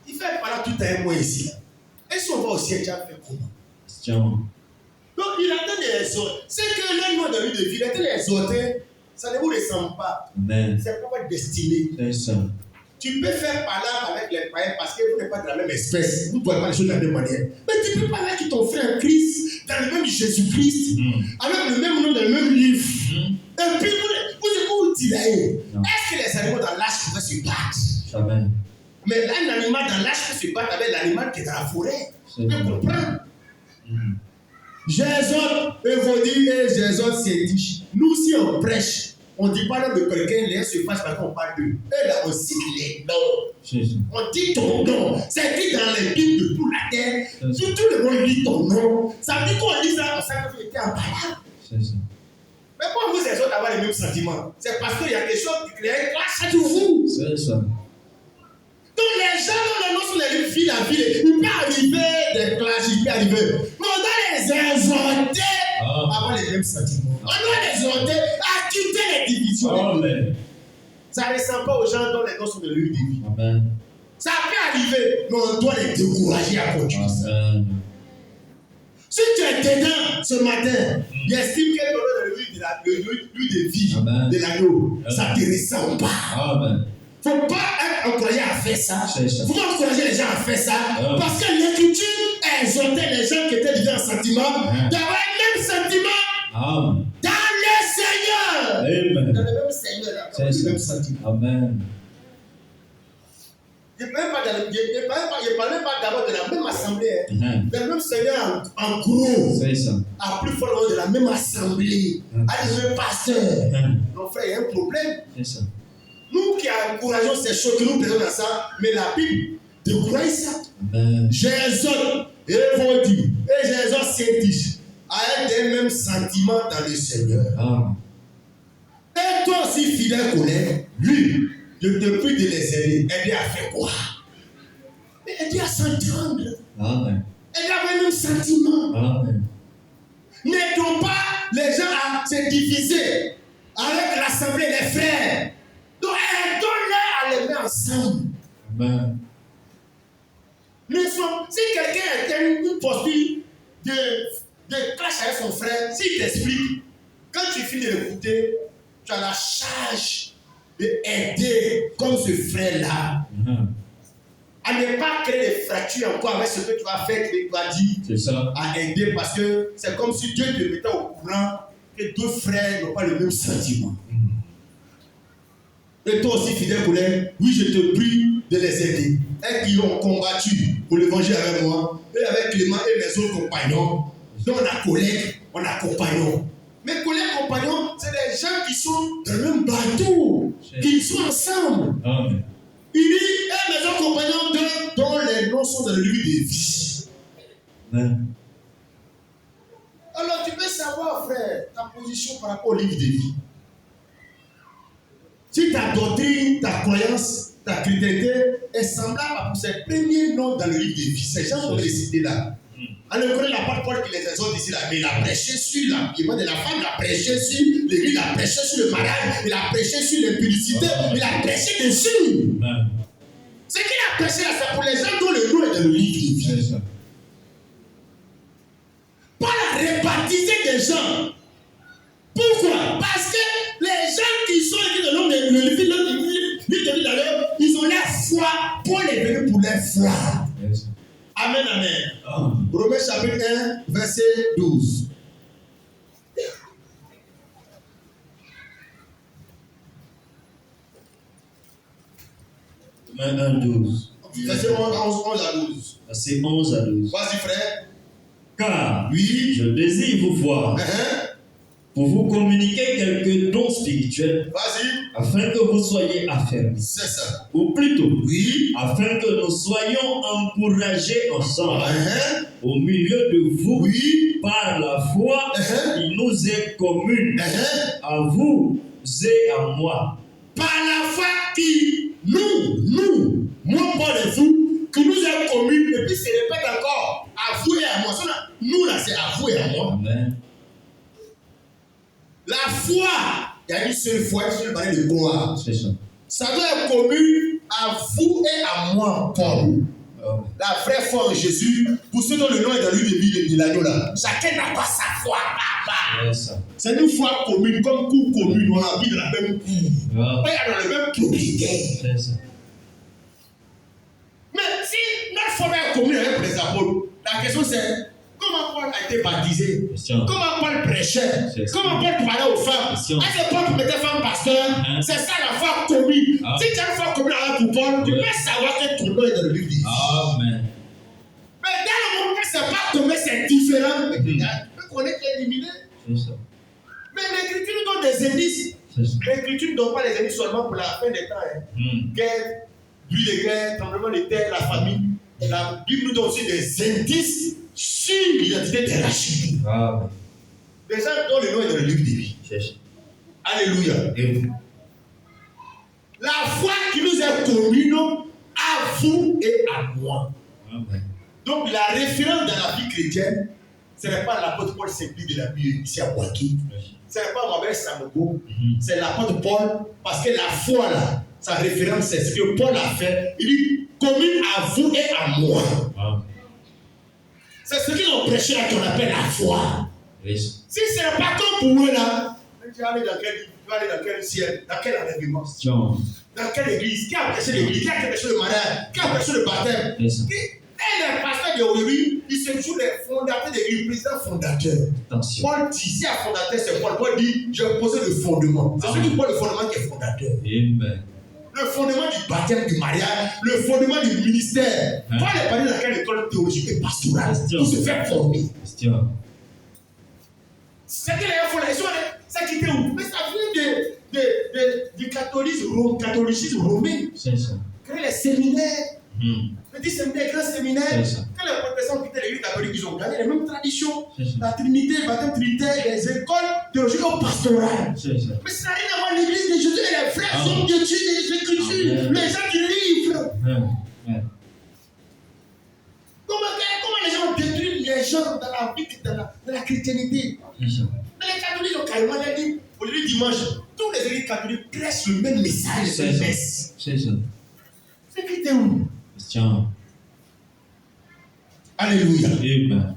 Il fait par là tout un mois ici. Et si on va au ciel, tu as fait comment? Question. Donc il a de les exhorter. C'est que les noms de l'huile de vie, il a de les exhorter. Ça ne vous ressemble pas. Amen. C'est pas votre destinée. C'est ça. Tu peux faire par là avec les païens parce que vous n'êtes pas de la même espèce. Vous ne voyez pas les choses de la même manière. Mais tu peux parler avec ton frère Christ, dans le même Jésus-Christ, avec le même nom, dans le même livre. Et puis vous dites, est-ce que les animaux dans l'âge pouvaient se battre? Amen. Mais un animal dans l'âge peut se battre avec l'animal qui est dans la forêt. Tu peux comprendre? J'exhorte Évodie et j'exhorte Sédiche. Nous, si on prêche, on ne dit pas le nom de quelqu'un, les se passe parce qu'on parle d'eux. Et là, on cite les noms. On dit ton nom. C'est écrit dans les Bibles de toute la terre. Si tout le monde lit ton nom, ça veut dire qu'on lit ça, on sait que tu étais en parole. C'est ça. Mais pourquoi vous exhortez à avoir les mêmes sentiments? C'est parce qu'il y a des choses qui créent grâce à vous. C'est ça. Donc les gens dont les noms sont les filles, la vie, il peut arriver des classes, il peut arriver. Mais on doit les exhorter à avoir les mêmes sentiments. On doit les exhorter à quitter les divisions. Amen. Ça ne ressemble pas aux gens dont les noms sont de l'huile de vie. Amen. Ça peut arriver, mais on doit les décourager à continuer ça. Amen. Si tu es dedans ce matin, il estime que l'huile de vie Amen. de l'agneau, ça ne te ressemble pas. Amen. Il ne faut pas être encouragé à faire ça. Il C'est ça. ne faut pas encourager les gens à faire ça. Parce que l'Écriture exhortait les gens qui étaient déjà en sentiment d'avoir le même sentiment Amen. dans le Seigneur. Amen. Dans le même Seigneur, là, dans le même sentiment. Amen. Je ne parlais pas d'abord de la même assemblée. Dans le même Seigneur en gros. C'est ça. À plus fort de la même assemblée. À des mêmes pasteurs. Donc frère, il y a un problème. C'est ça. Nous qui encourageons ces choses, que nous plaisons dans ça, mais la Bible décourage ça. Amen. J'exhorte Évodie et j'exhorte Sédiche à être des mêmes sentiments dans le Seigneur. Amen. Et toi aussi, fidèle collègue, lui, je te prie de les aider. Aider à faire quoi? Mais aider à s'entendre. Amen. Aider à avoir le même sentiment. Amen. N'aidons pas les gens à se diviser avec l'assemblée des frères. Donc aidons-les à les mettre ensemble. Amen. Si quelqu'un a une posture de clash avec son frère, s'il t'explique, quand tu finis de l'écouter, tu as la charge d'aider comme ce frère-là. À ne pas créer des fractures encore avec ce que tu vas faire, que tu vas dire, C'est ça. à aider, parce que c'est comme si Dieu te mettait au courant que deux frères n'ont pas le même sentiment. Et toi aussi, fidèle collègue, oui, je te prie de les aider. Et qui ont combattu pour l'évangile avec moi, et avec Clément et mes autres compagnons. Donc on a collègues, on a compagnons. Mes collègues compagnons, c'est des gens qui sont dans le même bateau, qui sont ensemble. Amen. Il dit, et mes autres compagnons dont les noms sont dans le livre de vie. Amen. Alors tu peux savoir, frère, ta position par rapport au livre de vie. Si ta doctrine, ta croyance, ta chrétienté est semblable à ces premiers noms dans le livre de vie, ces gens ont les cités là. En hébreu, la part Paul qui les exhorte ici là, mais il a prêché sur l'habillement de la femme, il a prêché sur l'église, il a prêché sur le mariage, il a prêché sur l'impudicité, il a prêché dessus. Amen. Ce qu'il a prêché là, c'est pour les gens dont le nom est dans le livre de vie. C'est ça. Pas la répartition des gens. Pourquoi? Parce que les gens qui sont écrits dans le livre de vie d'ailleurs, ils ont la foi. Paul est venu pour leur foi. Yes. Amen, amen. Amen. Romains chapitre 1, verset 12. Romains 1, 12. Verset 11 à 12. Verset 11 à 12. Vas-y, frère. Car Oui. je désire vous voir Uh-huh. pour vous communiquer quelques dons spirituels Vas-y. afin que vous soyez affermis. C'est ça. Ou plutôt, Oui. afin que nous soyons encouragés ensemble Uh-huh. au milieu de vous Oui. par la foi Uh-huh. qui nous est commune Uh-huh. à vous et à moi. Par la foi qui moi, Paul et vous, qui nous est commune, et puis se répète encore, à vous et à moi. Nous là, c'est à vous et à moi. Amen. La foi, il y a une seule foi, une seule manière de croire. C'est ça. Ça doit être commune à vous et à moi, Paul. Amen. La vraie foi en Jésus, pour ceux dont le nom est dans lui de l'agneau là, chacun n'a pas sa foi, papa. C'est ça. C'est une foi commune, comme cour commune, on habite dans la même cour. Amen. On est dans le même propriétaire. C'est ça. Mais si notre foi est commune avec les apôtres, la question c'est comment Paul a été baptisé? Question. Comment Paul prêchait? C'est ça. Comment Paul parlait aux femmes? Question. Est-ce que Paul mettait femme pasteur? Hein? C'est ça la foi commune. Ah. Si tu as une foi commune avec Paul, tu Ouais. peux savoir que ton nom est dans le livre de vie. Amen. Mais dans le moment où c'est pas commun, c'est différent. Mais regarde, tu peux connaître l'éliminer. C'est ça. Mais l'écriture nous donne des indices. C'est ça. L'écriture ne donne pas les indices seulement pour la fin des temps. Hein. Guerre, bruit de guerre, tremblement de terre, la famine. La Bible nous donne aussi des indices sur l'identité des Rachid. Amen. Des gens dont le nom est dans le livre de vie. C'est ça. Alléluia. Amen. La foi qui nous est commune à vous et à moi. Amen. Donc la référence dans la vie chrétienne, ce n'est pas l'apôtre Paul Simplice de la Bible ici à Boaké. Ce n'est pas Robert Samogo. C'est l'apôtre Paul, parce que la foi là, sa référence, c'est ce que Paul a fait. Il dit commune à vous et à moi. Amen. C'est ce qu'ils ont prêché là qu'on appelle la foi. Yes. Si ce n'est pas comme pour eux là, tu vas aller dans quel ciel, dans quel enlèvement, John. dans quelle église, qui a prêché l'église, qui a prêché le mariage, qui a prêché le baptême. Yes. Et les pasteurs d'aujourd'hui, ils se jouent les fondateurs d'église, président fondateur. Attention. Paul dit, si un fondateur c'est Paul, Paul dit, j'ai posé le fondement. C'est celui qui pose le fondement qui est fondateur. Amen. Le fondement du baptême, du mariage, le fondement du ministère. Hein? Paul est parlé dans quelle école théologique et pastorale Question. pour se faire former. Question. C'est que les fondations, ça quittait où? Mais ça vient du catholicisme romain. C'est ça. Créer les séminaires, petits séminaires, grands séminaires. C'est ça. Quand les protestants quittaient l'église catholique, ils ont gardé les mêmes traditions. C'est ça. La Trinité, le baptême trinitaire, les écoles théologiques pastorales. C'est ça. Mais ça n'a rien à voir avec l'église de Jésus et les frères Amen. hommes d'études et des écritures, Amen. les gens qui livrent. Amen. Comment les gens détruisent les gens dans la vie, dans la chrétienté? C'est ça. Mais les catholiques ont carrément dit, aujourd'hui dimanche, tous les églises catholiques prêchent le même message, C'est le même ça. messe. C'est ça. était où? Question. Alléluia. Amen.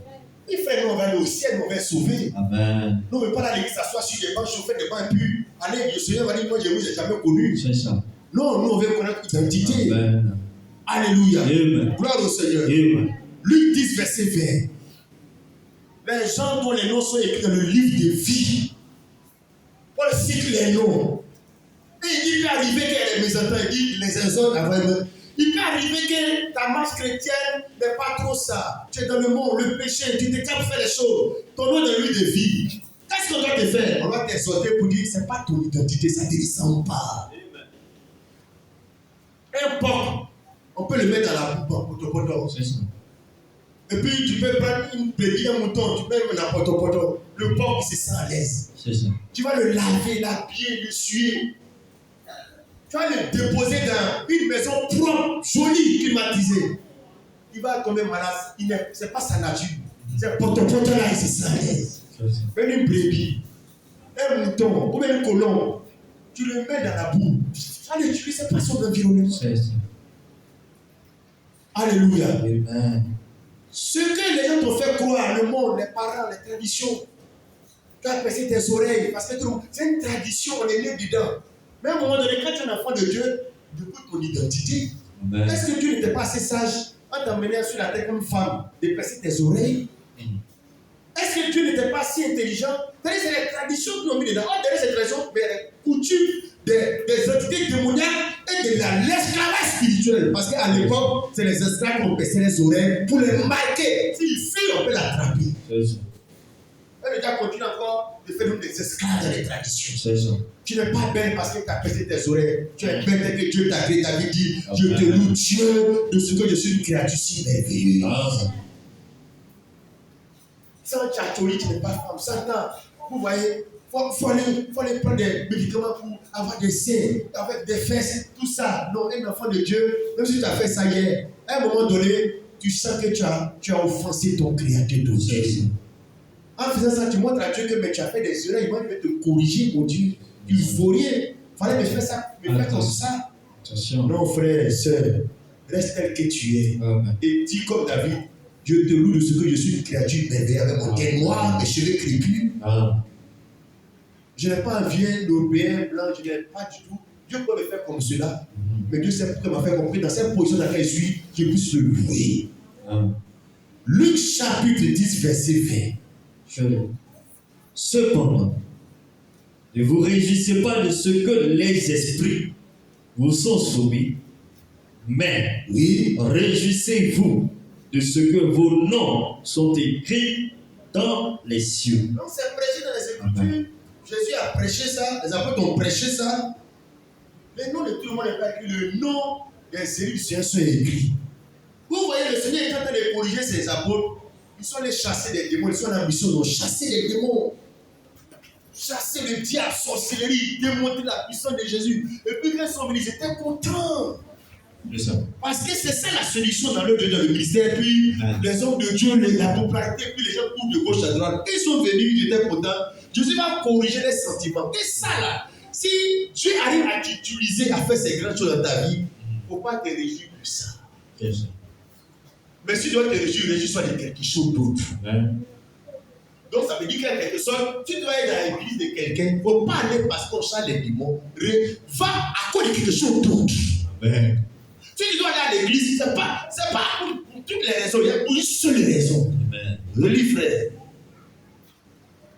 Il fait, nous on va aller au ciel, nous on va être sauvés. Amen. Nous on ne veut pas aller à l'église, s'asseoir sur des bancs, chauffer des bancs, et puis allez, le Seigneur va dire, moi je vous ai jamais connu. C'est ça. Non, nous on veut connaître l'identité. Amen. Alléluia. Amen. Gloire au Seigneur. Amen. Luc 10, verset 20. Les gens dont les noms sont écrits dans le livre de vie. Paul cite les noms. Et il dit qu'il peut arriver qu'il y ait des mésentents, il dit les exhorte avant eux. Il peut arriver que ta marche chrétienne n'est pas trop ça. Tu es dans le monde, le péché, tu t'es capable de faire les choses. Ton nom est dans le livre de vie. Qu'est-ce qu'on doit te faire? On doit t'exhorter pour dire c'est pas ton identité, ça ne te ressemble pas. Un porc, on peut le mettre dans la boue, potopoto. C'est ça. Et puis tu peux prendre une brebis, un mouton, tu peux mettre dans la potopoto. Le porc il se sent à l'aise. C'est ça. Tu vas le laver, l'habiller, le suer. Tu vas le déposer dans une maison propre, jolie, climatisée. Il va tomber malade. Ce n'est pas sa nature. C'est potopoto là, il se sent à l'aise. Même une brebis, un mouton, ou même un colon, tu le mets dans la boue. Tu vas le tuer, ce n'est pas son environnement. C'est ça. Alléluia. Amen. Ce que les gens t'ont fait croire, le monde, les parents, les traditions, tu as percé tes oreilles, parce que c'est une tradition, on est né dedans. Mais à un moment donné, quand tu es un enfant de Dieu, découvre ton identité. Amen. Est-ce que Dieu n'était pas assez sage en t'emmenant sur la terre comme femme, de percer tes oreilles? Est-ce que Dieu n'était pas si intelligent? C'est les traditions qui ont mis dedans. Derrière ces traditions, les coutumes des entités démoniaques et de l'esclavage spirituel. Parce qu'à l'époque, c'est les esclaves qui ont percé les oreilles pour les marquer. S'il fuit, on peut l'attraper. C'est ça. Et le gars continue encore de faire nous des esclaves dans les traditions. C'est ça. Tu n'es pas belle parce que tu as percé tes oreilles. Tu es belle dès que Dieu t'a créé. Ta vie dit, je te loue Dieu de ce que je suis une créature si merveilleuse. Sans tchatoli, tu n'es pas femme. Sans temps, vous voyez, il faut aller prendre des médicaments pour avoir des seins, avec des fesses, tout ça. Non, un enfant de Dieu, même si tu as fait ça hier, à un moment donné, tu sens que tu as offensé ton créateur d'aujourd'hui. En faisant ça, tu montres à Dieu que mais tu as fait des erreurs, il va te corriger, mon Dieu. Il ne faut rien. Il fallait me faire ça, me faire comme ça. Attention. Non, frère et soeur, reste tel que tu es. Amen. Et dis comme David, Dieu te loue de ce que je suis une créature merveilleuse avec mon teint noir, mes cheveux crépus. Amen. Je n'ai pas un vieux européen blanc, je n'ai pas du tout. Dieu peut me faire comme cela. Mais Dieu sait pourquoi il m'a fait compris dans cette position dans laquelle je suis, je puisse le louer. Amen. Luc chapitre 10, verset 20. Cependant, ne vous réjouissez pas de ce que les esprits vous sont soumis, mais Oui. réjouissez-vous de ce que vos noms sont écrits dans les cieux. Donc c'est prêché dans les Écritures. Jésus a prêché ça, les apôtres ont prêché ça. Mais non, de tout le monde n'est pas écrit. Le nom des élus du Seigneur sont écrits. Vous voyez, le Seigneur est en train de corriger ses apôtres. Ils sont allés chasser des démons. Ils sont en mission de chasser les démons. Chasser le diable, sorcellerie, démonter la puissance de Jésus. Et puis quand ils sont venus, ils étaient contents. Parce que c'est ça la solution dans le ministère. Puis les hommes de Dieu, la popularité, puis les gens courent de gauche à droite. Ils sont venus, ils étaient contents. Jésus va corriger les sentiments. Et ça là, si Dieu arrive à t'utiliser, à faire ces grandes choses dans ta vie, il ne faut pas te réjouir de ça. Mais si tu dois te réjouir, réjouis-toi de quelque chose d'autre. Donc ça veut dire qu'en quelque sorte, tu dois être dans l'église de quelqu'un, il ne faut pas aller parce qu'on chante les démons. Va à cause de quelque chose d'autre. Si tu dois aller à l'église, ce n'est pas pour toutes les raisons, il y a pour une seule raison. Relis, frère.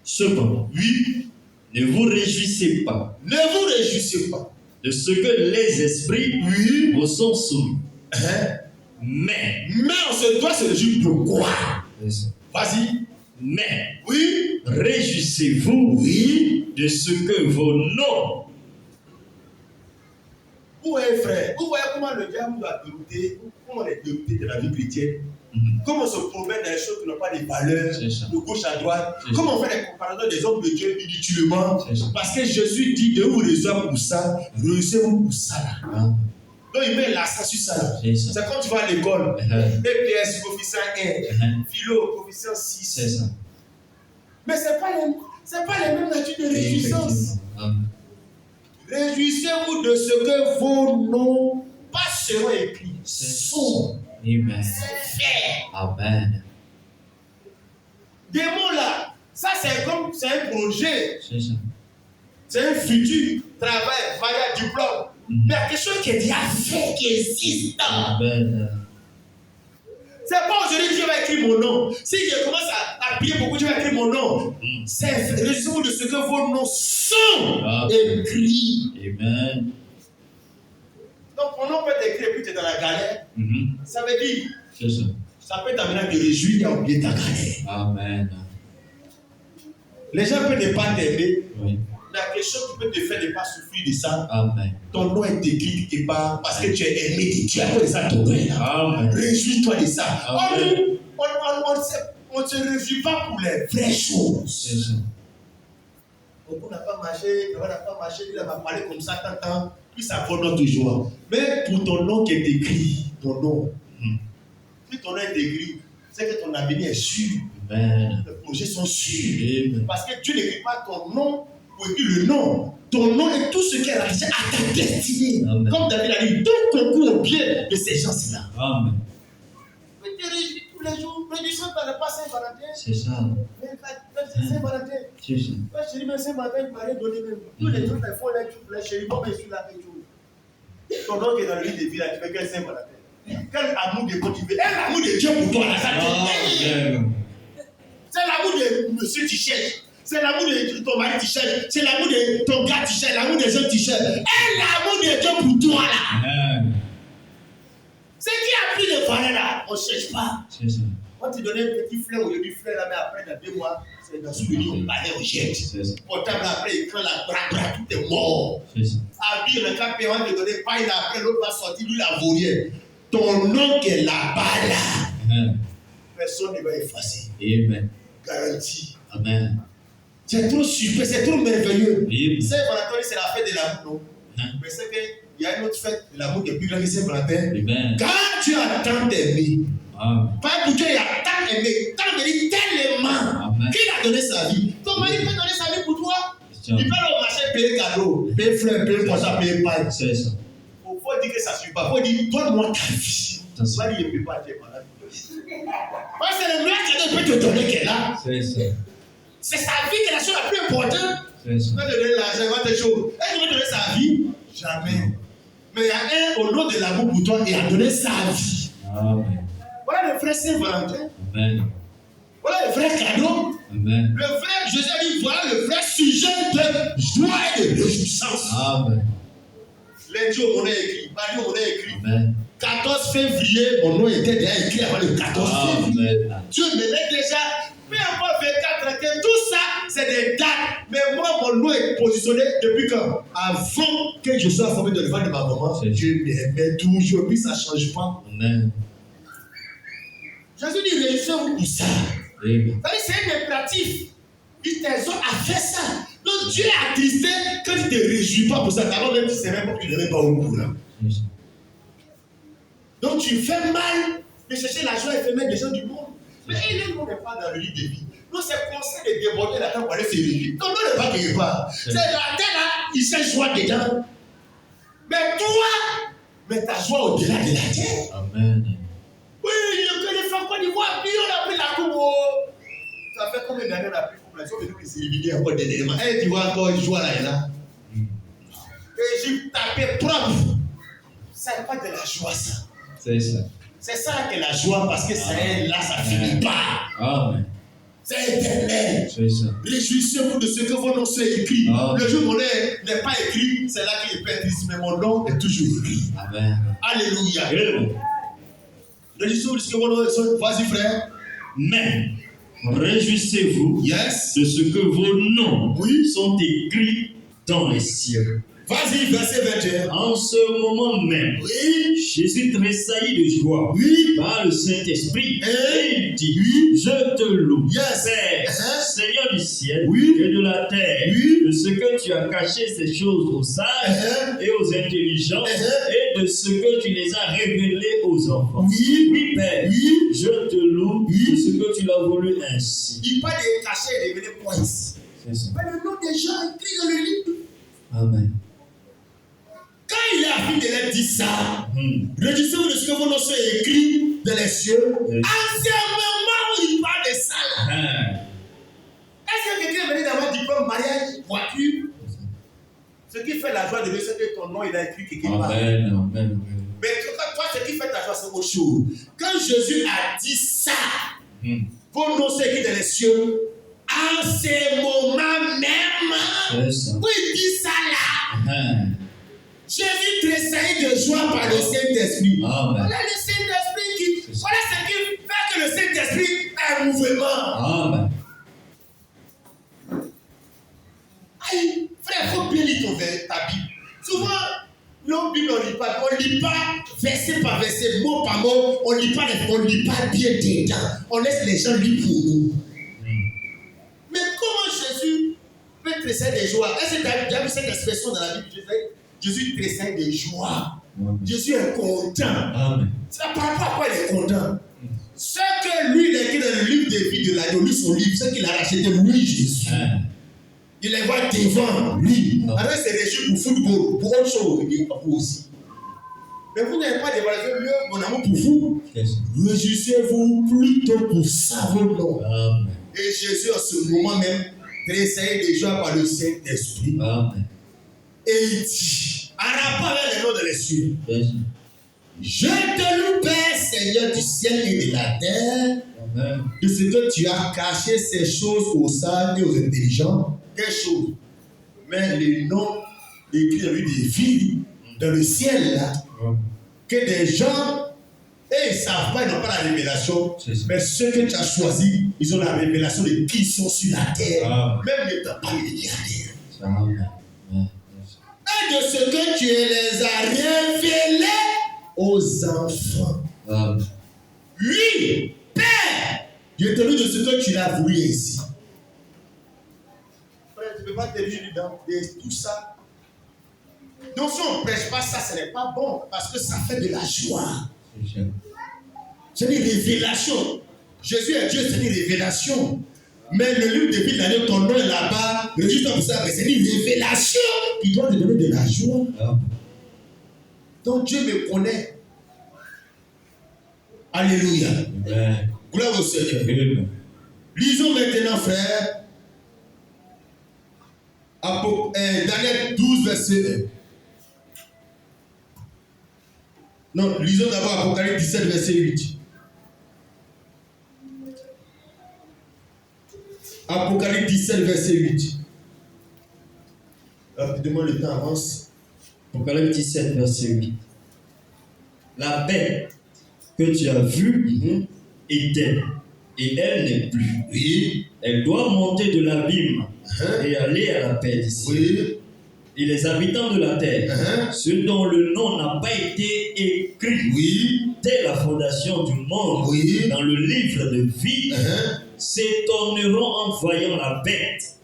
Cependant, Oui, ne vous réjouissez pas ne vous réjouissez pas. de ce que les esprits Oui, vous sont soumis, hein? mais, On se doit se réjouir de quoi? Vas-y. mais Oui, réjouissez-vous oui. de ce que vos noms. Vous voyez, frère, vous voyez comment le diable nous a dérouté, comment on est dérouté de la vie chrétienne. Comment on se promène dans les choses qui n'ont pas de valeur, de gauche à droite. Comment on fait les comparaisons des hommes de Dieu inutilement. Parce que Jésus dit de vous réussir pour ça, réussissez-vous pour ça. Donc il met l'accent sur ça. C'est quand tu vas à l'école. EPS, coefficient 1, philo, coefficient 6. C'est ça. Mais ce n'est pas les mêmes natures de réjouissance. Réjouissez-vous de ce que vos noms, pas seront écrits. Sont. Amen. C'est fait. Amen. Des mots là, ça c'est comme, c'est un projet. C'est ça. C'est un futur travail, mariage, diplôme. Mais il y a quelque chose qui est déjà fait, qui existe. Amen. C'est pas aujourd'hui Dieu va écrire mon nom. Si je commence à prier beaucoup, Dieu va écrire mon nom. C'est réjouissez-vous de ce que vos noms sont écrits. Amen. Donc ton nom peut être écrit et puis tu es dans la galère. Ça veut dire, C'est ça. ça peut t'amener à te réjouir et à oublier ta galère. Amen. Les gens peuvent ne pas t'aimer. Oui. Il y a quelque chose qui peut te faire ne pas souffrir de ça. Amen. Ton nom est écrit quelque part parce que tu es aimé de Dieu. Après ça, ton nom est là. Amen. Réjouis-toi de ça. Amen. On ne se réjouit pas pour les vraies choses. C'est ça. Beaucoup n'a pas marché, n'a pas marché, il va parler comme ça tant, puis ça vaut notre joie. Mais pour ton nom qui est écrit, ton nom, si ton nom est écrit, c'est que ton avenir est sûr. Amen. Les projets sont sûrs. Amen. Parce que Dieu n'écrit pas ton nom pour écrire le nom. Ton nom est tout ce qui est rattaché à ta destinée. Amen. Comme David a dit, tout concourt au bien de ces gens-là. Amen. Mais tu te réjouis tous les jours. Réjouissons dans le pas Saint-Valentin. C'est ça. Mais c'est Saint-Valentin. C'est ça. Ouais, chérie, mais Saint-Valentin, il m'a rien donné même. Tous les jours, il faut les chérie, bon, mais je suis là avec tout. Ton nom qui est dans le livre de vie, là, tu fais quel Saint-Valentin? Quel amour de Dieu tu veux? Un amour de Dieu pour toi, là, ça te dit. Amen. C'est l'amour de monsieur tu cherches. C'est l'amour de ton mari tu cherches. C'est l'amour de ton gars tu cherches. L'amour des gens tu cherches. Et l'amour de Dieu pour toi là. Amen. C'est qui a pris le palais là? On ne cherche pas. C'est ça. On te donnait un petit fleur aujourd'hui, fleur là, mais après dans 2 mois, c'est dans souvenir, on balai, on jette. C'est ça. Portable après, écran là, bras, tout est mort. C'est ça. Habille le capé, on te donner paille là, après l'autre va sortir, lui la volière. Ton nom qui est là-bas là, Amen. personne ne va effacer. Amen. Garantie. Amen. C'est trop super, c'est trop merveilleux. Amen. Saint-Valentin, c'est la fête de l'amour, non? Mais c'est qu'il y a une autre fête de l'amour qui est plus grande que Saint-Valentin. Amen. Quand tu as tant aimé, Amen. pas pour Dieu, il a tant aimé, tant aimé tellement Amen. qu'il a donné sa vie. Ton mari peut donner sa vie pour toi. C'est ça. Il peut aller au marché payer cadeau, payer fleurs, payer poisson, payer paille. C'est ça. Il faut dire que ça ne suit pas. Il faut dire, donne-moi ta vie. Ça suffit. Tu vas dire, il ne peut pas être malade. Parce que le meilleur cadeau qu'il peut te donner qu'elle a. C'est ça. C'est sa vie qui est la chose la plus importante. C'est ça. Il va te donner l'argent, il va te chaud. Est-ce qu'il va te donner sa vie? Jamais. Mais il y a un au nom de l'amour pour toi, il a donné sa vie. Amen. Voilà le vrai Saint-Valentin. Amen. Voilà le vrai cadeau. Amen. Le vrai, Jésus a dit, voilà le vrai sujet de joie et de réjouissance. Amen. Lundi, mon nom est écrit. Mardi, mon nom est écrit. Amen. 14 février, mon nom était déjà écrit avant le 14 février. Amen. Dieu me met déjà, peu importe 24, 31, tout ça, c'est des dates. Mais moi, mon nom est positionné depuis quand? Avant que je sois formé dans le ventre de ma maman, Dieu m'aimait toujours, puis ça ne change pas. Amen. Jésus dit, réjouissez-vous pour ça. Amen. C'est un impératif. Il t'exhorte à faire ça. Donc Dieu est attristé quand tu ne te réjouis pas pour ça. D'abord, même si c'est même pas que tu ne l'avais pas au bout là. Donc tu fais mal de chercher la joie éphémère des gens du monde. Mais le monde n'est pas dans le livre de vie. Donc c'est conseil de déborder la terre pour aller se réjouir. Ton nom n'est pas quelque part. C'est la terre là, il sait joie dedans. Mais toi, mets ta joie au-delà de la terre. Amen. Oui, les femmes Côte d'Ivoire, puis on a pris la coupe. Ça fait combien d'années on a pris la coupe là? Ils ont venu s'éliminer encore dernièrement. Tu vois encore une joie là et là. Et j'ai tapé propre. Ça n'est pas de la joie ça. C'est ça. C'est ça que la joie, parce que c'est là, ça finit pas. Amen. C'est éternel. C'est ça. Réjouissez-vous de ce que vos noms sont écrits. Amen. Le jour où mon nom n'est pas écrit, c'est là qu'il est triste, mais mon nom est toujours écrit. Amen. Alléluia. Amen. Réjouissez-vous de ce que vos noms sont. Vas-y, frère. Mais réjouissez-vous Yes. de ce que vos noms Oui. sont écrits dans les cieux. Vas-y, verset 21. En ce moment même, Oui. Jésus tressaillit de joie Oui. par le Saint-Esprit Et et il dit, oui. je te loue, Yes. Père, Uh-huh. Seigneur du ciel Oui. et de la terre, Oui. de ce que tu as caché ces choses aux sages Uh-huh. et aux intelligents Uh-huh. et de ce que tu les as révélés aux enfants. Oui. Oui, Père, Oui. je te loue Oui. de ce que tu l'as voulu ainsi. Il parle de cacher et de révéler quoi ici. C'est ça. Mais le nom des gens écrit dans le livre. Amen. Quand il est fini de leur dire ça, réjouissez-vous de ce que vos noms sont écrits dans les cieux. En ce moment où il parle de ça là, est-ce que quelqu'un est venu d'avoir diplôme, mariage, voiture? Ce qui fait la joie de Dieu, c'est que ton nom il a écrit quelque part. Amen. Mais toi, ce qui fait ta joie, c'est autre chose. Quand Jésus a dit ça, vos noms sont écrits dans les cieux. En ce moment même, où il dit ça là, Jésus tressaillit de joie par le Saint-Esprit. Voilà le Saint-Esprit qui. Voilà ce qui fait que le Saint-Esprit a un mouvement. Amen. Aïe, frère, il faut bien lire ta Bible. Souvent, nos Bibles, on ne lit pas verset par verset, mot par mot, on ne lit pas bien dedans. On laisse les gens lire pour nous. Mais comment Jésus peut tressailler de joie? Est-ce que tu as déjà vu cette expression dans la Bible? Jésus tressaille de joie. Jésus est content. C'est par rapport à quoi il est content. Ce que lui, il a écrit dans le livre de vie de l'agneau, lui, son livre, ce qu'il a racheté, lui, Jésus. Il les voit devant lui. Alors, c'est régi pour football, pour autre chose, et pour vous aussi. Mais vous n'avez pas dévoilé mon amour pour vous. Réjouissez-vous plutôt pour ça, vos noms. Et Jésus, en ce moment même, tressaille de joie par le Saint-Esprit. Et il dit, en rapport avec les noms de les cieux, je te loue, Père, Seigneur du ciel et de la terre, de ce que tu as caché ces choses aux sages et aux intelligents. Quelle chose? Mais les noms écrits dans le livre des vies, dans le ciel, là, que des gens, et ils ne savent pas, ils n'ont pas la révélation, mais ceux que tu as choisis, ils ont la révélation de qui sont sur la terre, même n'étant pas les milliardaires. Et de ce que tu les as révélés aux enfants. Oui, Père, je te dis de ce que tu l'as voulu ici. Frère, tu ne peux pas te dire dans tout ça. Donc si on ne prêche pas ça, ce n'est pas bon, parce que ça fait de la joie. C'est une révélation. Jésus est Dieu, c'est une révélation. Mais le livre de vie d'année, ton nom est là-bas, le juste pour ça, c'est une révélation qui doit te donner de la joie. Donc Dieu me connaît. Alléluia. Gloire au Seigneur. Lisons maintenant, frère, Daniel 12, verset 1. Non, lisons d'abord Apocalypse 17, verset 8. Apocalypse 17, verset 8. Rapidement, le temps avance. Apocalypse 17, verset 8. La bête que tu as vue était, et elle n'est plus. Oui. Elle doit monter de l'abîme et aller à la perdition. Oui. Et les habitants de la terre, ceux dont le nom n'a pas été écrit dès la fondation du monde dans le livre de vie, s'étonneront en voyant la bête,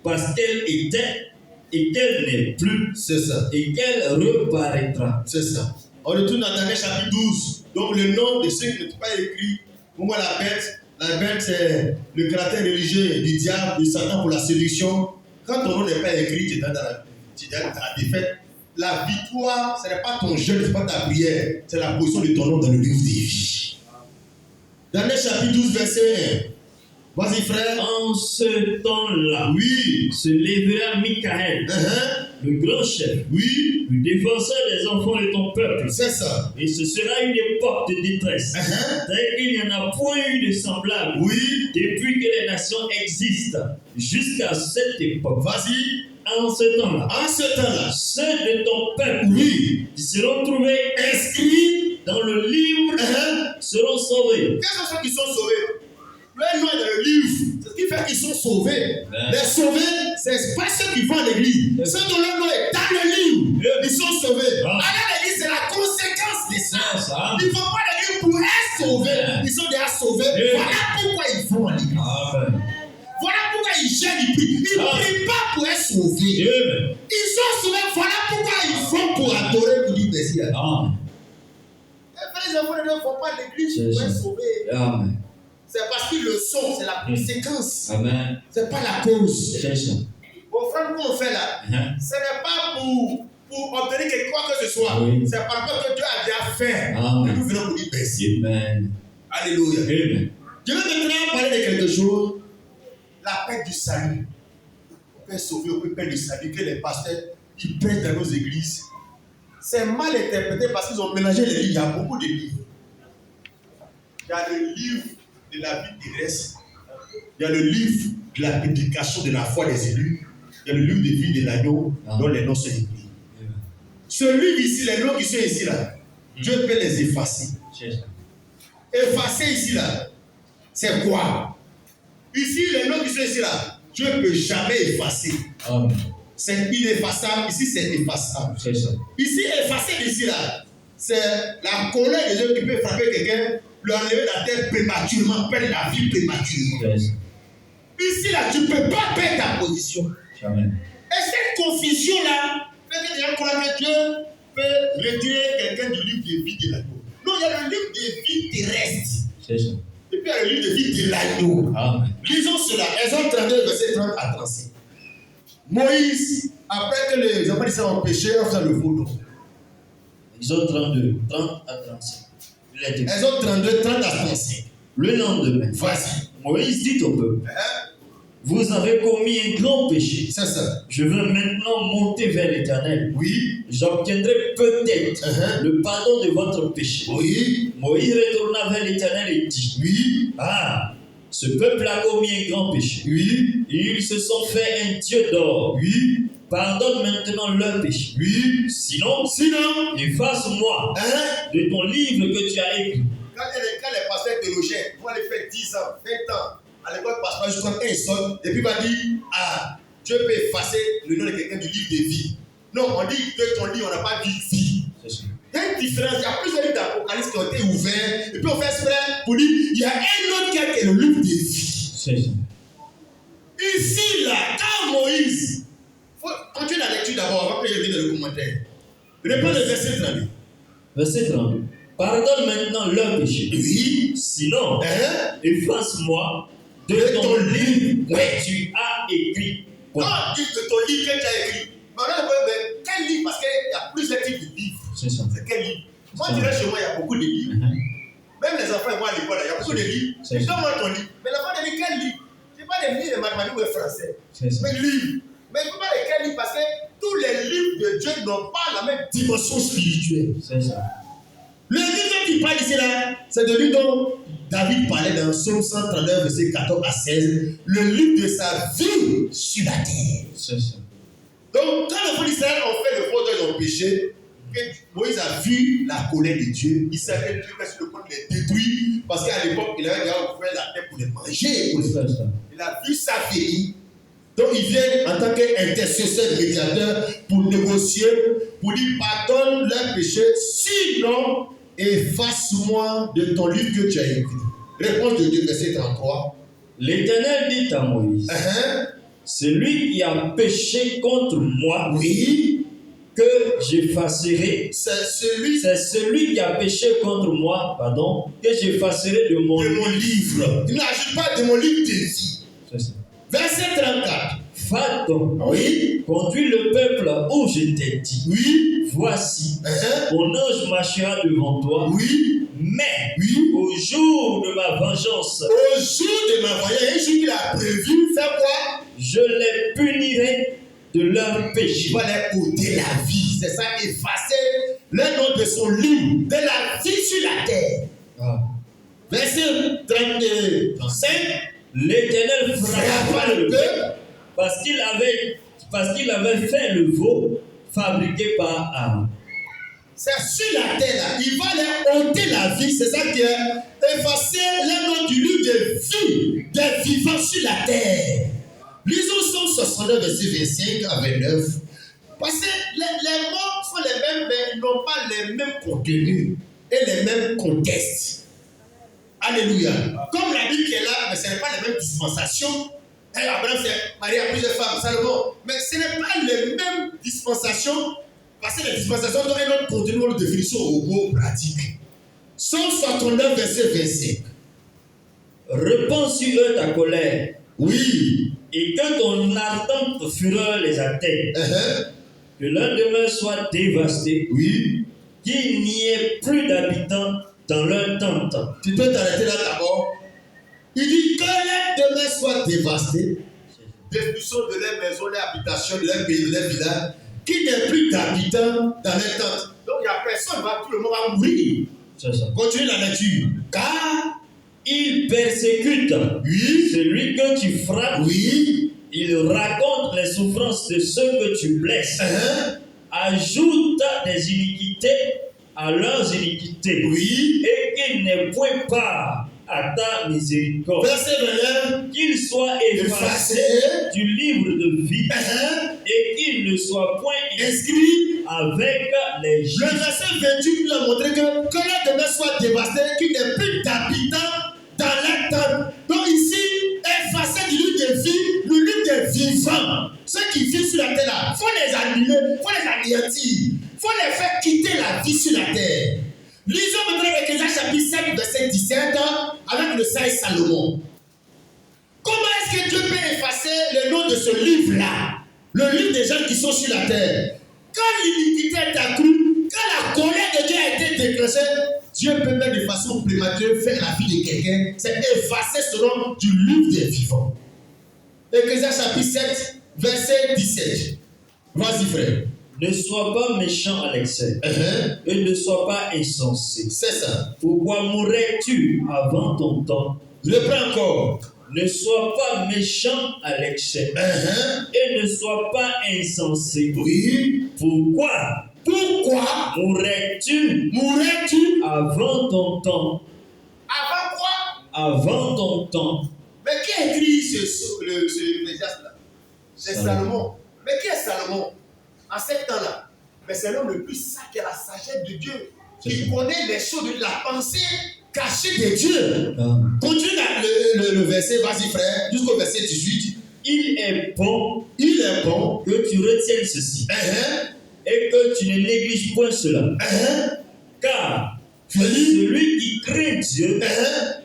parce qu'elle était et qu'elle n'est plus. C'est ça. Et qu'elle reparaîtra. C'est ça. On retourne dans Daniel chapitre 12. Donc le nom de ceux qui ne sont pas écrits. Pour moi, la bête, c'est le caractère religieux du diable, de Satan pour la séduction. Quand ton nom n'est pas écrit, tu es dans la défaite. La victoire, ce n'est pas ton jeûne, ce n'est pas ta prière, c'est la position de ton nom dans le livre des vies. Daniel chapitre 12, verset 1. Vas-y, frère. En ce temps-là, se lèvera Michael, le grand chef, le défenseur des enfants de ton peuple. C'est ça. Et ce sera une époque de détresse, telle qu'il n'y en a point eu de semblable depuis que les nations existent jusqu'à cette époque. Vas-y. En ce temps-là, ceux de ton peuple qui seront trouvés inscrits dans le livre seront sauvés. Quels sont ceux qui sont sauvés? Le nom est dans le livre. C'est ce qui fait qu'ils sont sauvés. Les sauvés, c'est pas ceux qui vont à l'église. Ceux dont le nom est dans le livre, ils sont sauvés. Aller à l'église, c'est la conséquence de ça. Ils ne vont pas à l'église pour être sauvés. Ils sont déjà sauvés. Voilà pourquoi ils vont à l'église. Voilà pourquoi ils gênent, ils prient. Ils ne prient pas pour être sauvés. Ils sont sauvés. Voilà pourquoi ils vont pour adorer, pour dire merci à Dieu. Les enfants ne vont pas à l'église pour être sauvés. C'est parce qu'ils le sont, c'est la conséquence. Amen. C'est pas la cause. C'est ça. Bon, frère, qu'on fait là, ce n'est pas pour pour obtenir quelque chose que ce soit. Oui. C'est par rapport que Dieu a déjà fait. Amen. Que nous venons pour dire merci. Amen. Alléluia. Amen. Je vais maintenant parler de quelque chose. La paix du salut. On peut sauver, on peut perdre le salut que les pasteurs qui prêchent dans nos églises. C'est mal interprété parce qu'ils ont mélangé les livres. Il y a beaucoup de livres. Il y a le livre de la vie terrestre. Il y a le livre de la prédication de la foi des élus. Il y a le livre de vie de l'agneau dont les noms sont écrits. Ce livre ici, les noms qui sont ici là, Dieu peut les effacer. Effacer ici là, c'est quoi? Ici, les noms qui sont ici là, Dieu ne peut jamais effacer. Amen. C'est ineffaçable. Ici, c'est effaçable. C'est ça. Ici, effacer ici là, c'est la colère de Dieu qui peut frapper quelqu'un, lui enlever la tête prématurément, perdre la vie prématurément. C'est ça. Ici là, tu ne peux pas perdre ta position. Jamais. Et cette confusion là, fait que les gens croient que Dieu peut retirer quelqu'un du livre de vie de l'agneau. Non, il y a le livre de vie terrestre. C'est ça. Et puis il y a le livre de vie de l'agneau. Amen. Lisons cela. Exode 32, verset 30 à 35. Moïse, après que les enfants d'Israël ont péché, en faisant le faux don. Exode 32, 30 à 35. Il a dit, Exode 32, 30 à 35. le lendemain, Vas-y. Moïse dit au peuple, vous avez commis un grand péché. C'est ça. Je veux maintenant monter vers l'Éternel. Oui. J'obtiendrai peut-être le pardon de votre péché. Oui. Moïse retourna vers l'Éternel et dit, Oui. ah, ce peuple a commis un grand péché. Oui. Ils se sont fait un Dieu d'or. Oui. Pardonne maintenant leur péché. Oui. Sinon, efface-moi de ton livre que tu as écrit. Quand les pasteurs théologiens vont aller faire 10 ans, 20 ans, à l'école pastorale, jusqu'à un sol, et puis va dire, ah, Dieu peut effacer le nom de quelqu'un du livre de vie. Non, on dit que ton livre, on n'a pas dit vie. C'est ça. Il y a une différence, il y a plusieurs livres d'Apocalypse qui ont été ouverts, et puis on fait exprès pour dire, il y a un autre qui est le livre de vie. C'est ça. Ici, là, quand Moïse, faut continuer la lecture d'abord, avant que je vienne dans le commentaire. Reprends le verset 32. Verset 32. Pardonne maintenant leur péché. Oui. Sinon, efface-moi de ton livre que tu as écrit. Quand on dit de ton livre que tu as écrit, maintenant, quel livre? Parce qu'il y a plusieurs types de livres. C'est ça. C'est quel livre? Moi, je dirais chez moi, il y a beaucoup de livres. Même les enfants, ils vont à l'école, il y a beaucoup de livres. C'est ça. Donne-moi ton livre. Mais l'enfant dit quel livre? Ce n'est pas des livres de mathématiques ou de français. C'est ça. Mais livre. Mais il ne faut pas les quel livre parce que tous les livres de Dieu n'ont pas la même dimension spirituelle. C'est ça. Le livre dont il parle ici là, c'est de lui dont David parlait dans Psaume 139, verset 14 à 16, le livre de sa vie sur la terre. C'est ça. Donc, quand les enfants d'Israël ont fait le faux deuil, ils ont péché, que Moïse a vu la colère de Dieu, il savait que Dieu était sur le point de les détruire, parce qu'à l'époque, il avait déjà ouvert la terre pour les manger. C'est ça. Il a vu sa vie. Donc, il vient en tant qu'intercesseur, médiateur, pour négocier, pour dire pardonne leurs péchés, sinon, efface-moi de ton livre que tu as écrit. Réponse de Dieu, verset 33. L'Éternel dit à Moïse, celui qui a péché contre moi, Oui, que j'effacerai. c'est celui C'est celui qui a péché contre moi, pardon, que j'effacerai de mon de livre. mon livre. Il n'agit pas de mon livre de vie. C'est ça. Verset 34. Va donc, Oui, conduis le peuple où je t'ai dit. oui, Voici, mon ange marchera devant toi, oui, mais oui. au jour de ma vengeance, Au jour de ma voyage, un jour qu'il a prévu, faire quoi? je les punirai de leur péché. Il va les ôter la vie. C'est ça, effacer le nom de son livre, de la vie sur la terre. Ah. Verset 35. L'Éternel Frappa frappa le le peuple parce qu'il avait fait le veau fabriqué par Aaron. C'est sur la terre là. Il va les ôter la vie. C'est ça qui est effacer le nom du livre de vie des vivants sur la terre. Lisons Somme 69, verset 25 à 29. Parce que les mots sont les mêmes, mais ils n'ont pas les mêmes contenus et les mêmes contextes. Alléluia. Comme la Bible qui est là, mais ce n'est pas les mêmes dispensations. Abraham s'est marié à plusieurs femmes, Salomon. Mais ce n'est pas les mêmes dispensations, parce que les dispensations ont un autre contenu, une autre définition au mot pratique. Somme 69, verset 25. Répands sur eux ta colère, Oui. et que ton ardente fureur les atteigne. que leur demeure soit dévastée, Oui. qu'il n'y ait plus d'habitants dans leur tente. Tu peux t'arrêter là d'abord. Il dit que les demeures soient dévastées, destruction de leurs maisons, leurs habitations, de leur pays, de leur village, qu'il n'y ait plus d'habitants dans les tentes. Donc il n'y a personne, tout le monde va mourir. C'est ça. Continue la lecture. Car, Il persécute oui, celui que tu frappes. oui, Il raconte les souffrances de ceux que tu blesses. Ajoute des iniquités à leurs iniquités. oui. Et qu'il n'ait point part à ta miséricorde. Verset 29. Qu'il soit effacé Effacé. du livre de vie et qu'il ne soit point Inscrit. avec les Le justes. verset 28 nous a montré que les demeures soient dévastées, qu'il n'y ait plus d'habitants dans la tente. Donc ici, effacé du livre de vie, le livre des vivants. Ceux qui vivent sur la terre là, il faut les annuler, il faut les anéantir, il faut les faire quitter la vie sur la terre. Lisons maintenant Ecclésiaste chapitre 7, verset 17, avec le sage Salomon. Comment est-ce que Dieu peut effacer le nom de ce livre-là, le livre des gens qui sont sur la terre? Quand l'iniquité est accrue, quand la colère de Dieu a été déclenchée, Dieu peut même de façon prématurée faire la vie de quelqu'un, c'est effacer ce nom du livre des vivants. Ecclésiaste chapitre 7, verset 17. Vas-y frère. Ne sois pas méchant à l'excès et ne sois pas insensé. C'est ça. Pourquoi mourrais-tu avant ton temps? Reprends encore. Ne sois pas méchant à l'excès et ne sois pas insensé. Oui. Pourquoi Mourrais-tu avant ton temps? avant quoi? Avant ton temps. Mais qui a écrit ce Ecclésiaste-là? C'est Salomon. Mais qui est Salomon? En ce temps-là, mais c'est l'homme le plus sage qui a la sagesse de Dieu, qui connaît les choses de la pensée cachée de Dieu. Continue le verset, vas-y frère, jusqu'au verset 18. Il est bon Que que tu retiennes ceci et que tu ne négliges point cela. Car celui qui craint Dieu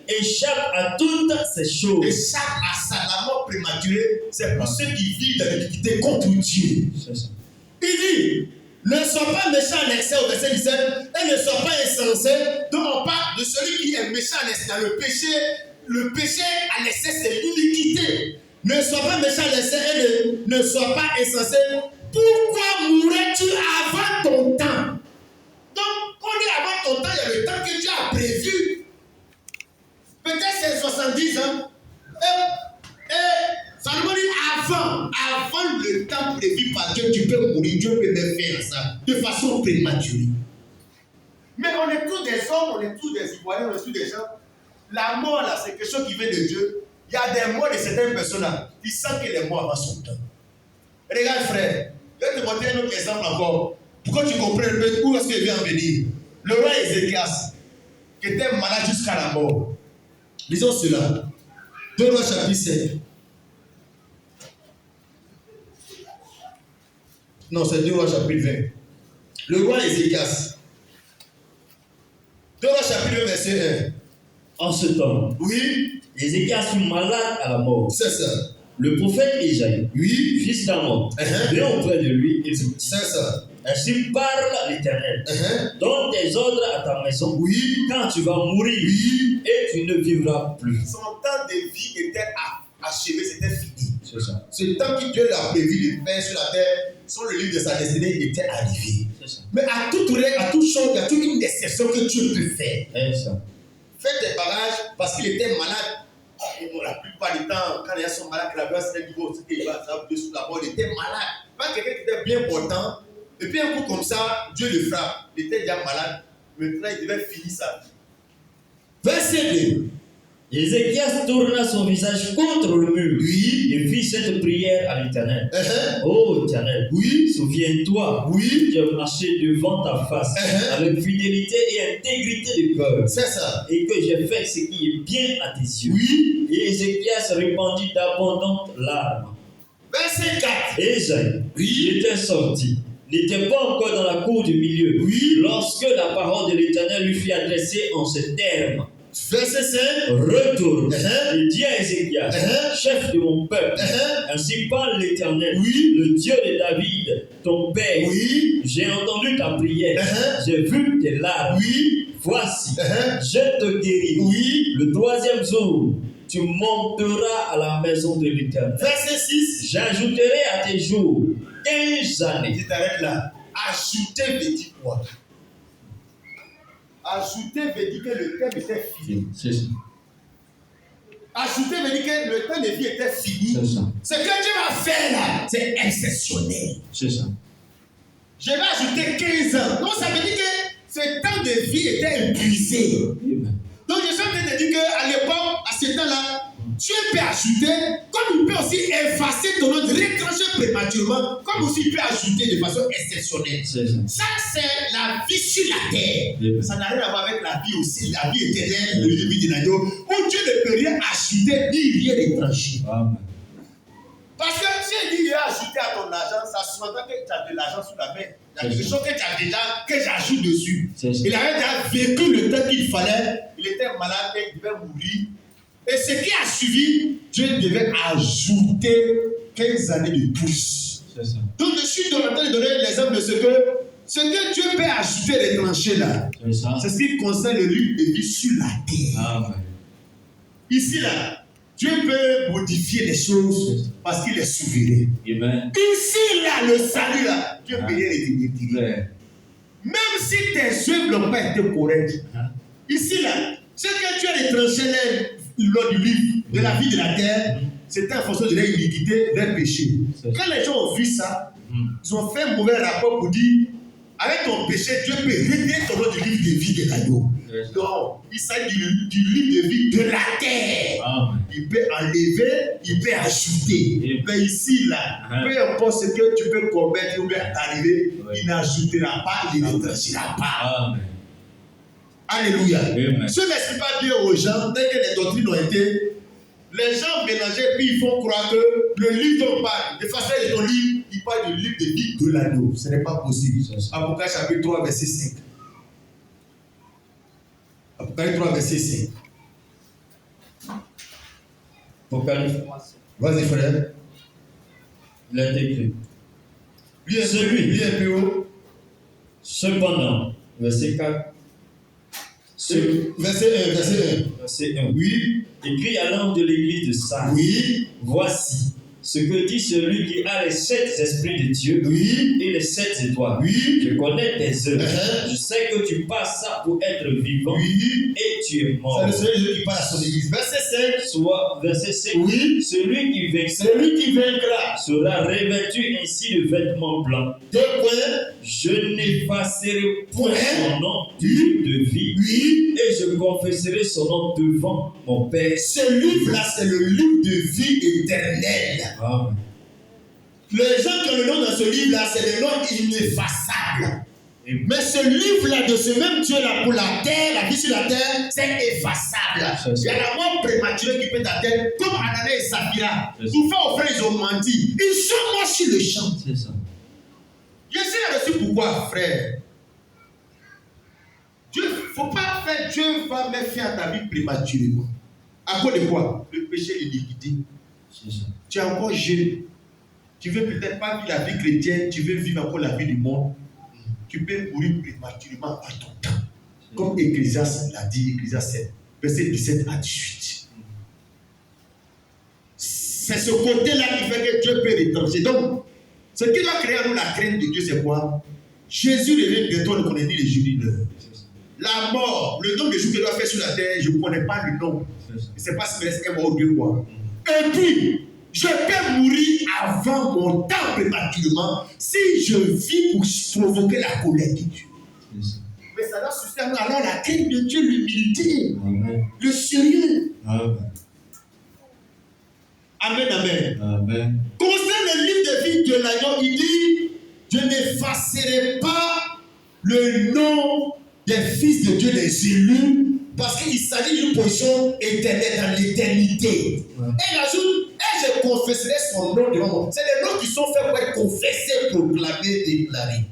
échappe à toutes ces choses. échappe à sa mort prématurée, c'est pour ceux qui vivent dans l'iniquité contre Dieu. C'est ça. Il dit, ne sois pas méchant à l'excès au verset 17 et ne sois pas insensé. Donc on parle de celui qui est méchant à l'excès dans le péché. Le péché à l'excès, c'est l'iniquité. Ne sois pas méchant à l'excès et ne sois pas insensé. Pourquoi mourrais-tu avant ton temps? Donc, quand on dit avant ton temps, il y a le temps que Dieu a prévu. Peut-être c'est 70 ans. Et Salomon dit avant le temps prévu par Dieu, tu peux mourir. Dieu peut même faire ça de façon prématurée. Mais on est tous des hommes, on est tous des Ivoiriens, on est tous des gens. La mort là, c'est quelque chose qui vient de Dieu. Il y a des morts de certaines personnes là qui sentent qu'elle est morte avant son temps. Regarde frère, je vais te montrer un autre exemple encore. Pour que tu comprennes où est-ce qu'il vient en venir. Le roi Ézéchias, qui était malade jusqu'à la mort. Lisons cela. 2 Rois chapitre 7. Non, c'est 2 Rois chapitre 20. Le roi Ézéchias. 2 Rois chapitre 20, verset 1. En ce temps, Oui, Ézéchias fut malade à la mort. c'est ça. Le prophète Ésaïe, Oui, fils d'Amon, vient auprès de lui et dit, c'est ça. ainsi parle l'Éternel, donne tes ordres à ta maison, Oui, quand tu vas mourir oui. et tu ne vivras plus. Son temps de vie était achevé, c'était fini. C'est ça. Ce temps que Dieu l'a prévu de faire sur la terre, sur le livre de sa destinée, était arrivé. C'est ça. Mais à toute règle, à toute chose, il y a toute une exception que Dieu peut faire. C'est ça. Faites des bagages parce qu'il était malade. Et bon, la plupart du temps, quand les gens sont malades, il avait un certain niveau, c'est qu'il va sous la mort, il était malade. Pas quelqu'un qui était bien portant. Et puis un coup comme ça, Dieu le frappe. Il était déjà malade. Maintenant, il devait finir sa vie. Verset 2. Ézéchias tourna son visage contre le mur Oui. et fit cette prière à l'Éternel. Uh-huh. Ô Éternel, Oui. souviens-toi, Oui. tu as marché devant ta face avec fidélité et intégrité de cœur, C'est ça. et que j'ai fait ce qui est bien à tes yeux. Oui. Et Ézéchias répandit d'abondantes larmes. Verset 4. Ésaïe, Oui. il était sorti, n'était pas encore dans la cour du milieu, Oui. lorsque la parole de l'Éternel lui fut adressée en ces termes. Verset 5. Retourne et dis à Ézéchias, chef de mon peuple, ainsi parle l'Éternel, le Dieu de David, ton père. J'ai entendu ta prière, j'ai vu tes larmes. Voici, je te guéris. Le 3e jour, tu monteras à la maison de l'Éternel. Verset 6. J'ajouterai à tes jours 15 années. Tu t'arrêtes là. Ajouter veut dire quoi? Ajouter veut dire que le temps était fini. C'est ça. Ajouter veut dire que le temps de vie était fini. C'est ça. Ce que Dieu va faire là, c'est exceptionnel. C'est ça. Je vais ajouter 15 ans. Donc ça veut dire que ce temps de vie était épuisé. Donc je suis en train de dire qu'à l'époque, à ce temps-là, Dieu peut ajouter, comme il peut aussi effacer ton nom, retrancher prématurément, comme aussi il peut ajouter de façon exceptionnelle. Ça, c'est la vie sur la terre. Ça n'a rien à voir avec la vie aussi, la vie éternelle, le vie de l'agneau, où Dieu ne peut rien ajouter ni rien retrancher. Parce que si il dit qu'il a ajouté à ton argent, ça sous-entend que tu as de l'argent sous la main. Il y a quelque chose que tu as déjà, que j'ajoute dessus. Il avait déjà vécu le temps qu'il fallait, il était malade, il devait mourir. Et ce qui a suivi, Dieu devait ajouter 15 années de plus. Donc je suis en train de donner l'exemple de ce que Dieu peut ajouter, retrancher là. C'est ce qui concerne le livre de vie sur la terre. Ici là, Dieu peut modifier les choses parce qu'il est souverain. Ici là, le salut là, Dieu peut rien retirer. Même si tes œuvres n'ont pas été correctes, ici là, ce que Dieu a retranché lors du livre de la vie de la terre, c'était en fonction de leur iniquité, leur péché. Quand les gens ont vu ça, ils ont fait un mauvais rapport pour dire, avec ton péché, Dieu peut retirer ton nom du livre de vie de l'agneau. Non, il s'agit du livre de vie de la terre. Il peut enlever, il peut ajouter. Mais ici, là, peu importe ce que tu peux commettre ou bien t'arriver, il n'ajoutera pas, il ne retranchera pas. Alléluia. Ce n'est pas dire aux gens, dès que les doctrines ont été, les gens mélangés, puis ils font croire que le livre dont on parle, de façon de ton livre, il parle du livre de vie de l'agneau. Ce n'est pas possible. Apocalypse chapitre 3, verset 5. Apocalypse 3, verset 5. Apocalypse. Vas-y, frère. Il a été écrit. Lui un peu haut. Cependant, verset 4. Verset 1. Oui. Écrit à l'ange de l'église de Sardes. Voici ce que dit celui qui a les 7 esprits de Dieu et les 7 étoiles. Je connais tes œuvres. Je sais que tu passes ça pour être vivant et tu es mort. C'est celui qui parle à son église. Verset 5. Soit verset 5. Celui qui vaincra sera revêtu ainsi de vêtements blancs. Je n'effacerai point son nom du livre de vie et je confesserai son nom devant mon Père. Ce livre-là, c'est le livre de vie éternelle. Les gens qui ont le nom dans ce livre-là, c'est le nom ineffaçable. Mais ce livre-là, de ce même Dieu-là, pour la terre, la vie sur la terre, c'est effaçable. Il y a la mort prématurée qui peut t'atteindre, comme Anané et Saphira. Pour faire offrir, ils ont menti. Ils sont morts sur le champ. C'est ça. Je sais là-dessus pourquoi, frère. Dieu, faut pas faire, Dieu va mettre fin à ta vie prématurément. À cause de quoi? Le péché et l'iniquité. Tu es encore jeune. Tu veux peut-être pas vivre la vie chrétienne, tu veux vivre encore la vie du monde. Tu peux mourir prématurément à ton temps. Comme Ecclésiaste l'a dit, Ecclésiaste 7, verset 17 à 18. C'est ce côté-là qui fait que Dieu peut retrancher. Donc, ce qui doit créer à nous la crainte de Dieu, c'est quoi? Jésus revient bientôt, on ne connaît ni les jours ni l'heure. La mort, le nombre de jours qu'il doit faire sur la terre, je ne connais pas le nom. Je ne sais pas si c'est un mort ou deux quoi. Et puis, je peux mourir avant mon temps prématurément si je vis pour provoquer la colère de Dieu. Mais ça doit susciter alors la crainte de Dieu, l'humilité, le sérieux. Amen, amen. Concernant le livre de vie de l'agneau, il dit, je n'effacerai pas le nom des fils de Dieu, des élus, parce qu'il s'agit d'une position éternelle dans l'éternité. Et il ajoute, et je confesserai son nom devant moi. C'est les noms qui sont faits pour être confessés, proclamés, déclarés.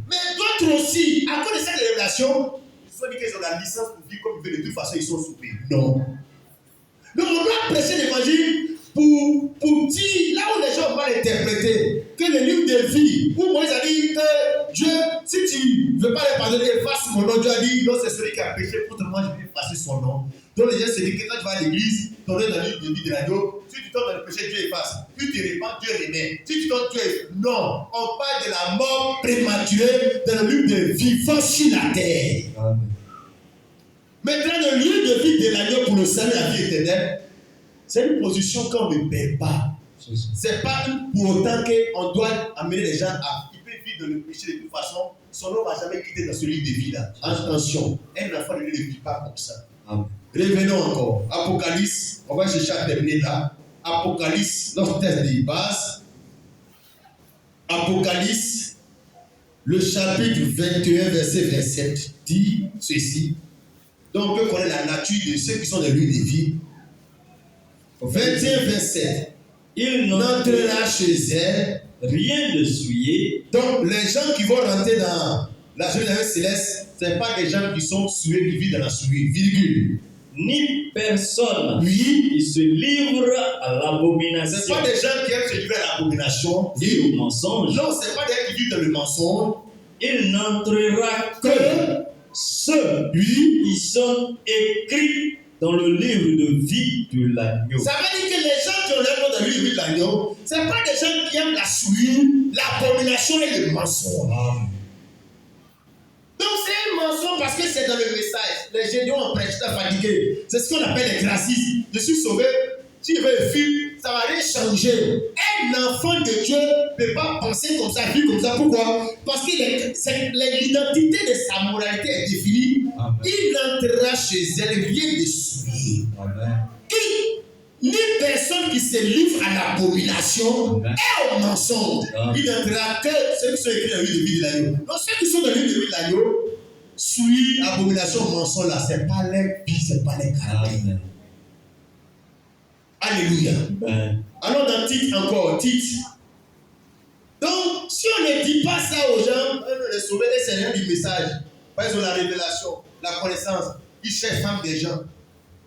Mais d'autres aussi, à cause de cette révélation, il faut dire qu'ils ont la licence pour vivre comme sauvés, de toute façon, ils sont sauvés. Non. Donc, on doit prêcher l'évangile pour dire, là où les gens vont l'interpréter, que le livre de vie, où Moïse a dit que Dieu, si tu ne veux pas les pardonner, efface mon nom. Dieu a dit, non, c'est celui qui a péché, contre moi, je vais effacer son nom. Donc, les gens se disent que quand tu vas à l'église, tu es dans le livre de vie de l'agneau, si tu tombes dans le péché, Dieu efface. Si tu répands, Dieu remet. Si tu tombes, Dieu efface. Non, on parle de la mort prématurée dans le livre de vivant sur la terre. Amen. Maintenant, le lieu de vie de l'agneau pour le salut, la vie éternelle, c'est une position qu'on ne perd pas. C'est pas pour autant qu'on doit amener les gens à vivre dans le péché de toute façon. Son nom ne va jamais quitter dans ce livre de vie-là. Attention, un enfant ne vit pas comme ça. Amen. Revenons encore. Apocalypse, on va chercher à terminer là. Apocalypse, notre test de base. Apocalypse, le chapitre 21, verset 27, dit ceci. Donc on peut connaître la nature de ceux qui sont dans l'huile de vie. 21, 27. Il N'entrera chez elle rien de souillé. Donc, les gens qui vont rentrer dans la Jérusalem céleste, ce n'est pas des gens qui sont souillés, qui vivent dans la souillure, virgule. Ni personne Oui, qui se livre à ce n'est l'abomination pas des gens qui aiment se livrer à l'abomination. et au mensonge. Non, ce n'est pas des gens qui vivent dans le mensonge. Il n'entrera que Que, ceux oui, qui sont écrits dans le livre de vie de l'agneau. ça veut dire que les gens qui ont leur nom dans l'huile de l'agneau, ce n'est pas des gens qui aiment la souillure, l'abomination et le mensonge. Donc c'est un mensonge parce que c'est dans le message. Les géniaux ont prêché à fatigué. C'est ce qu'on appelle les gracistes. Je suis sauvé. Si je veux le film, ça va rien changer. Un enfant de Dieu ne peut pas penser comme ça, vivre comme ça. Pourquoi? Parce que l'identité de sa moralité est définie. Amen. Il entrera chez elle, rien de souillé. Amen. Ni personne qui se livre à l'abomination Amen. et au mensonge. Amen. Il n'entrera que ceux qui sont écrits dans l'huile de vie de l'agneau. Donc ceux qui sont dans l'huile de vie de l'agneau, souillure, abomination, mensonge, là, c'est pas les vie, c'est pas les caractères. Amen. Alléluia. Amen. Allons dans Tite encore, Tite. Donc, si on ne dit pas ça aux gens, on les sauver, et c'est rien du message. Par exemple, la révélation, la connaissance, ils cherchent femme des gens.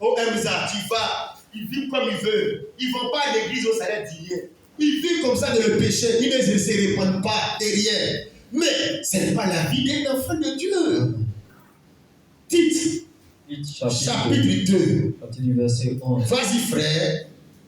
Oh, Mza, tu vas, ils vivent comme ils veulent. Ils ne vont pas à l'église au salaire d'hier. Ils vivent comme ça dans le péché. Ils ne se répandent pas derrière. Mais ce n'est pas la vie d'un enfant de Dieu. Tite, chapitre 2. À partir du verset 11. Vas-y, frère.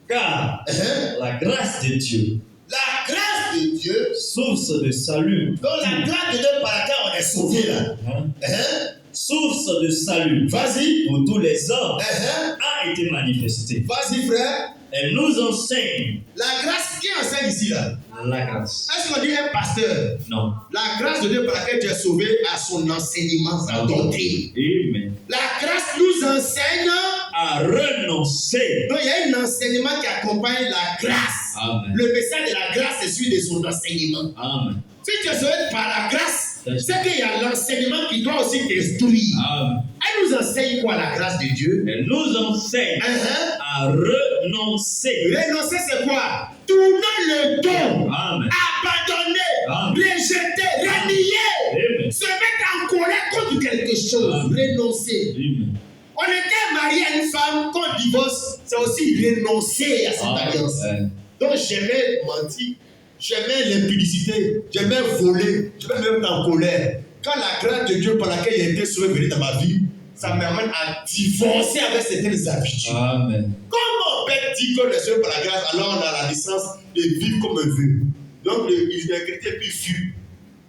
Car Hein? la grâce de Dieu, La grâce de Dieu, source de salut, donc la grâce de Dieu par laquelle on est sauvé là. hein, Hein? source de salut Vas-y. pour tous les hommes, Hein? a été manifestée. Vas-y, frère. Elle nous enseigne La grâce, qui enseigne ici là? la grâce. Est-ce qu'on dit un pasteur? Non. La grâce de Dieu par laquelle tu es sauvé à son enseignement, sa doctrine. Amen. La grâce nous enseigne. À renoncer. Donc il y a un enseignement qui accompagne la grâce. Amen. Le message de la grâce est celui de son enseignement. Amen. Si tu es sauvé par la grâce, c'est qu'il y a l'enseignement qui doit aussi t'instruire. Amen. Elle nous enseigne quoi, la grâce de Dieu? Elle nous enseigne Hein? à renoncer. Renoncer, c'est quoi? Tourner le dos, Amen. abandonner, Amen. rejeter, renier, Amen. se mettre en colère contre quelque chose, Amen. renoncer. Amen. On était marié à une femme, qu'on divorce, c'est aussi renoncer à cette alliance. Amen. Donc j'aimais mentir, j'aimais l'impudicité, j'aimais voler, je me mettre en colère. Quand la grâce de Dieu par laquelle il était sauvé venue dans ma vie, ça m'amène à divorcer avec certaines habitudes. Amen. Comment on peut dire qu'on est sauvé par la grâce alors on a la licence de vivre comme on veut? Donc il est chrétien et puis il fume.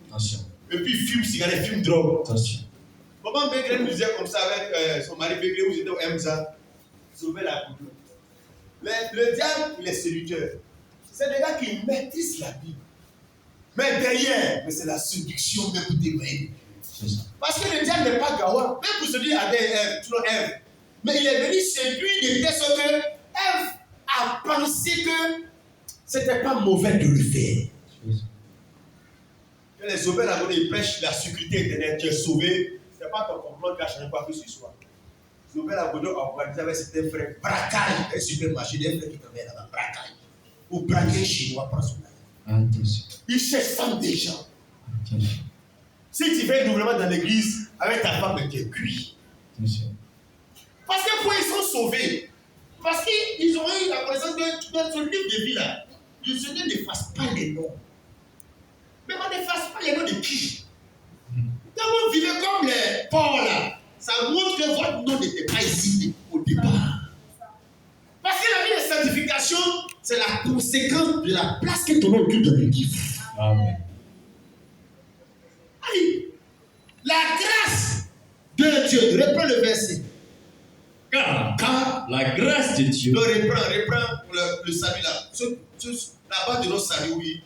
Attention. Et puis il fume cigarette, il fume drogue. Attention. Maman Bégré nous disait comme ça avec son mari Bégré, vous étiez au MZA, sauver la couple. Le diable, il est séducteur. C'est des gars qui maîtrisent la Bible. Mais derrière, c'est la séduction même des mains. Parce que le diable n'est pas gawa. Même pour se dire à Ève, toujours Ève. Mais il est venu séduire de telle sorte que Ève a pensé que c'était pas mauvais de le faire. Que les sauvés là, ils prêchent la sécurité éternelle. Tu es sauvé. Ce n'est pas ton complot qui a changé quoi que ce soit. Sauvé la Godo a organisé avec ses frères braquage un supermarché, des frères qui travaillent là-bas, braquage. Ou braquer un chinois, prends son argent. Attention. Ils cherchent femme des gens. Attention. Si tu fais doublement dans l'église avec ta femme, tu es cuit. Attention. sauvés. Parce qu'ils ont eu la connaissance de ce livre de vie là. Le Seigneur n'efface pas les noms. Mais on n'efface pas les noms de qui? Quand vous vivez comme les pauvres là, ça montre que votre nom n'était pas ici au départ. Parce que la vie de sanctification, c'est la conséquence de la place que ton nom occupe dans le livre. Amen. Allez, la grâce de Dieu, reprends le verset. Car la grâce de Dieu. Non, reprends le salut là. La base de notre salut, oui.